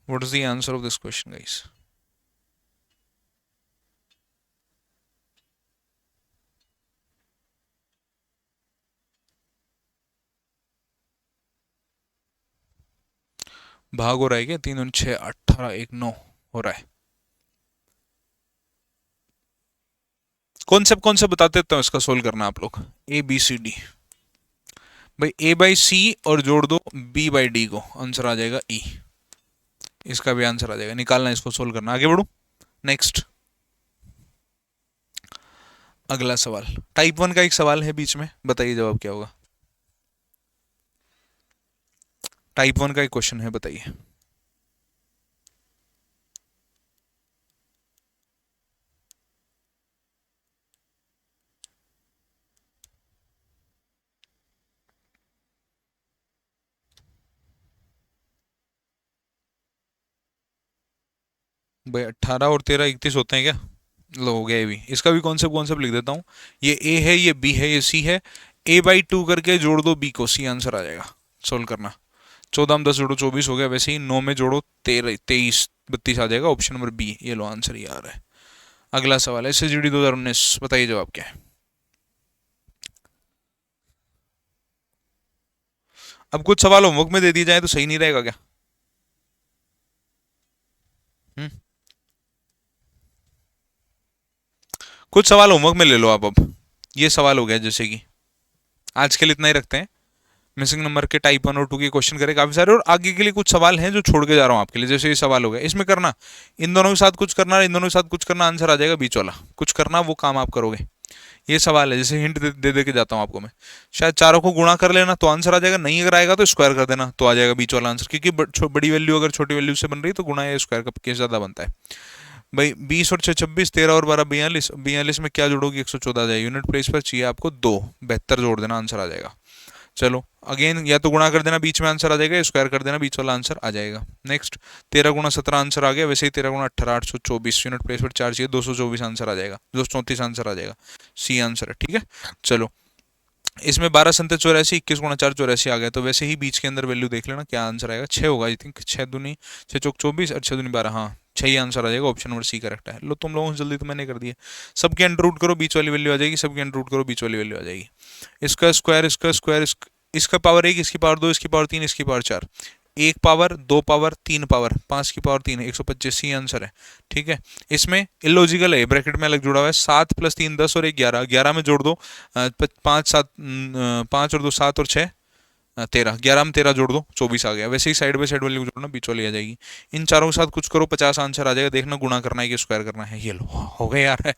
What is the answer of this question guys? भाग हो रहा है क्या? 3 और 6 18 1 9 हो रहा है। कौन से बताते देता हूँ इसका सोल्व करना आप लोग। ए बी सी डी, भाई ए बाई सी और जोड़ दो बी बाई डी को, आंसर आ जाएगा ई। इसका भी आंसर आ जाएगा, निकालना इसको सोल्व करना। आगे बढ़ू, नेक्स्ट अगला सवाल। टाइप 1 का एक सवाल है बीच में, बताइए जवाब क्या होगा। टाइप 1 का एक क्वेश्चन है, बताइए। भाई 18 और 13 31 होते हैं क्या? लो हो गया ये भी। इसका भी कॉन्सेप्ट लिख देता हूँ। ये ए है, ये बी है, ये सी है। ए बाई 2 करके जोड़ दो बी को, सी आंसर आ जाएगा। सोल्व करना। 14 में 10 जोड़ो 24 हो गया, वैसे ही 9 में जोड़ो 13 23 32 आ जाएगा। ऑप्शन नंबर बी, ये लो आंसर ये आ रहा है। अगला सवाल है SSGD 2019, बताइए जवाब क्या है। अब कुछ सवाल होमवर्क में दे दिए जाए तो सही नहीं रहेगा क्या? हम्म, कुछ सवाल होमवर्क में ले लो आप। अब ये सवाल हो गया, जैसे कि आज के लिए इतना ही रखते हैं। मिसिंग नंबर के टाइप 1 और 2 के क्वेश्चन करे काफी सारे, और आगे के लिए कुछ सवाल हैं जो छोड़ के जा रहा हूं आपके लिए। जैसे ये सवाल हो गया, इसमें करना इन दोनों के साथ कुछ करना, इन दोनों के साथ कुछ करना, आंसर आ जाएगा बीच वाला। कुछ करना वो काम आप करोगे। ये सवाल है, जैसे हिंट दे के जाता हूँ आपको मैं। शायद चारों को गुणा कर लेना तो आंसर आ जाएगा, नहीं अगर आएगा तो स्क्वायर कर देना तो आ जाएगा बीच वाला आंसर। क्योंकि बड़ी वैल्यू अगर छोटी वैल्यू से बन रही है तो गुणा या स्क्वायर का केस ज्यादा बनता है। भाई 20 और 6 26, 13 और 12 42, 42 में क्या जोड़ोगे 114 आ जाएगा। यूनिट प्लेस पर चाहिए आपको 2, 72 जोड़ देना, आंसर आ जाएगा। चलो अगेन, या तो गुणा कर देना बीच में आंसर आ जाएगा, स्क्वायर कर देना बीच वाला आंसर आ जाएगा। नेक्स्ट 13 गुणा 17 आंसर आ गया, वैसे ही 13 गुणा 18 824, यूनिट प्लेस पर 4 चाहिए 224 आंसर आ जाएगा, 234 आंसर आ जाएगा। सी आंसर है, ठीक है। चलो इसमें 12 संते 84, 21 गुणा 4 84 आ गया, तो वैसे ही बीच के अंदर वैल्यू देख लेना क्या आंसर आएगा। 6 होगा आई थिंक, 6 दूनी 6 चौक 24 और 6 दूनी 12, हाँ 6 ही आंसर आ जाएगा। ऑप्शन नंबर सी करेक्ट है। लो तुम लोगों से जल्दी तो मैंने कर दिया। सबके अंडर रूट करो बीच वाली वैल्यू आ जाएगी, सबके अंडर रूट करो बीच वाली वैल्यू आ जाएगी। इसका स्क्वायर, इसका स्क्वायर, इसका पावर 1, इसकी पावर 2, इसकी पावर 3, इसकी पावर 4, 1 पावर 2 पावर 3 पावर 5 की पावर 3, 125 ही आंसर है, ठीक है। इसमें इलॉजिकल है, ब्रैकेट में अलग जुड़ा हुआ है। 7 + 3 10 और 1 11, 11 में जोड़ दो 5 7 5 और 2 7 और 6 13, 11 में 13 जोड़ दो 24 आ गया। वैसे ही साइड बाई साइड वाली जोड़ना, बीच वाली आ जाएगी। इन चारों के साथ कुछ करो 50 आंसर आ जाएगा। देखना गुणा करना है कि स्क्वायर करना है। ये लो हो गए यार।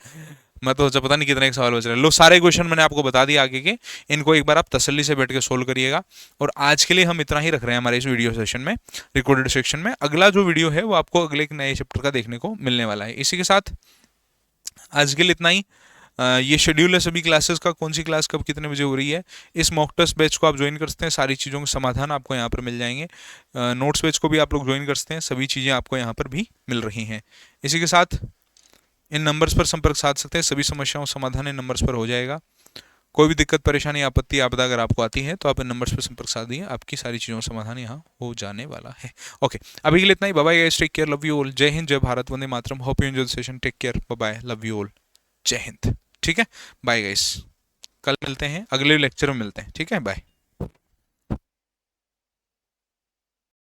मैं तो सोचा पता नहीं कितने एक सवाल बच रहे हैं। लो सारे क्वेश्चन मैंने आपको बता दिया आगे के, इनको एक बार आप तसल्ली से बैठ के सोल्व करिएगा। और आज के लिए हम इतना ही रख रहे हैं हमारे इस वीडियो सेशन में, रिकॉर्डेड सेक्शन में। अगला जो वीडियो है वो आपको अगले एक नए चैप्टर का देखने को मिलने वाला है। इसी के साथ आज के लिए इतना ही। ये शेड्यूल है सभी क्लासेस का, कौन सी क्लास कब कितने बजे हो रही है। इस मॉक टेस्ट बैच को आप ज्वाइन कर सकते हैं, सारी चीज़ों के समाधान आपको यहाँ पर मिल जाएंगे। नोट्स बैच को भी आप लोग ज्वाइन कर सकते हैं, सभी चीज़ें आपको यहाँ पर भी मिल रही हैं। इसी के साथ इन नंबर्स पर संपर्क साध सकते हैं, सभी समस्याओं समाधान इन नंबर्स पर हो जाएगा। कोई भी दिक्कत परेशानी आपत्ति आपदा अगर आपको आती है तो आप इन नंबर्स पर संपर्क साधिए, आपकी सारी चीज़ों का समाधान यहाँ हो जाने वाला है। ओके, अभी के लिए इतना ही। Bye bye guys, take care, love you all. जय हिंद, जय भारत, वंदे मातरम। Hope you enjoy the session. Take care, bye bye, love you all, जय हिंद। ठीक है, बाय गाइस। कल मिलते हैं, अगले लेक्चर में मिलते हैं। ठीक है, बाय।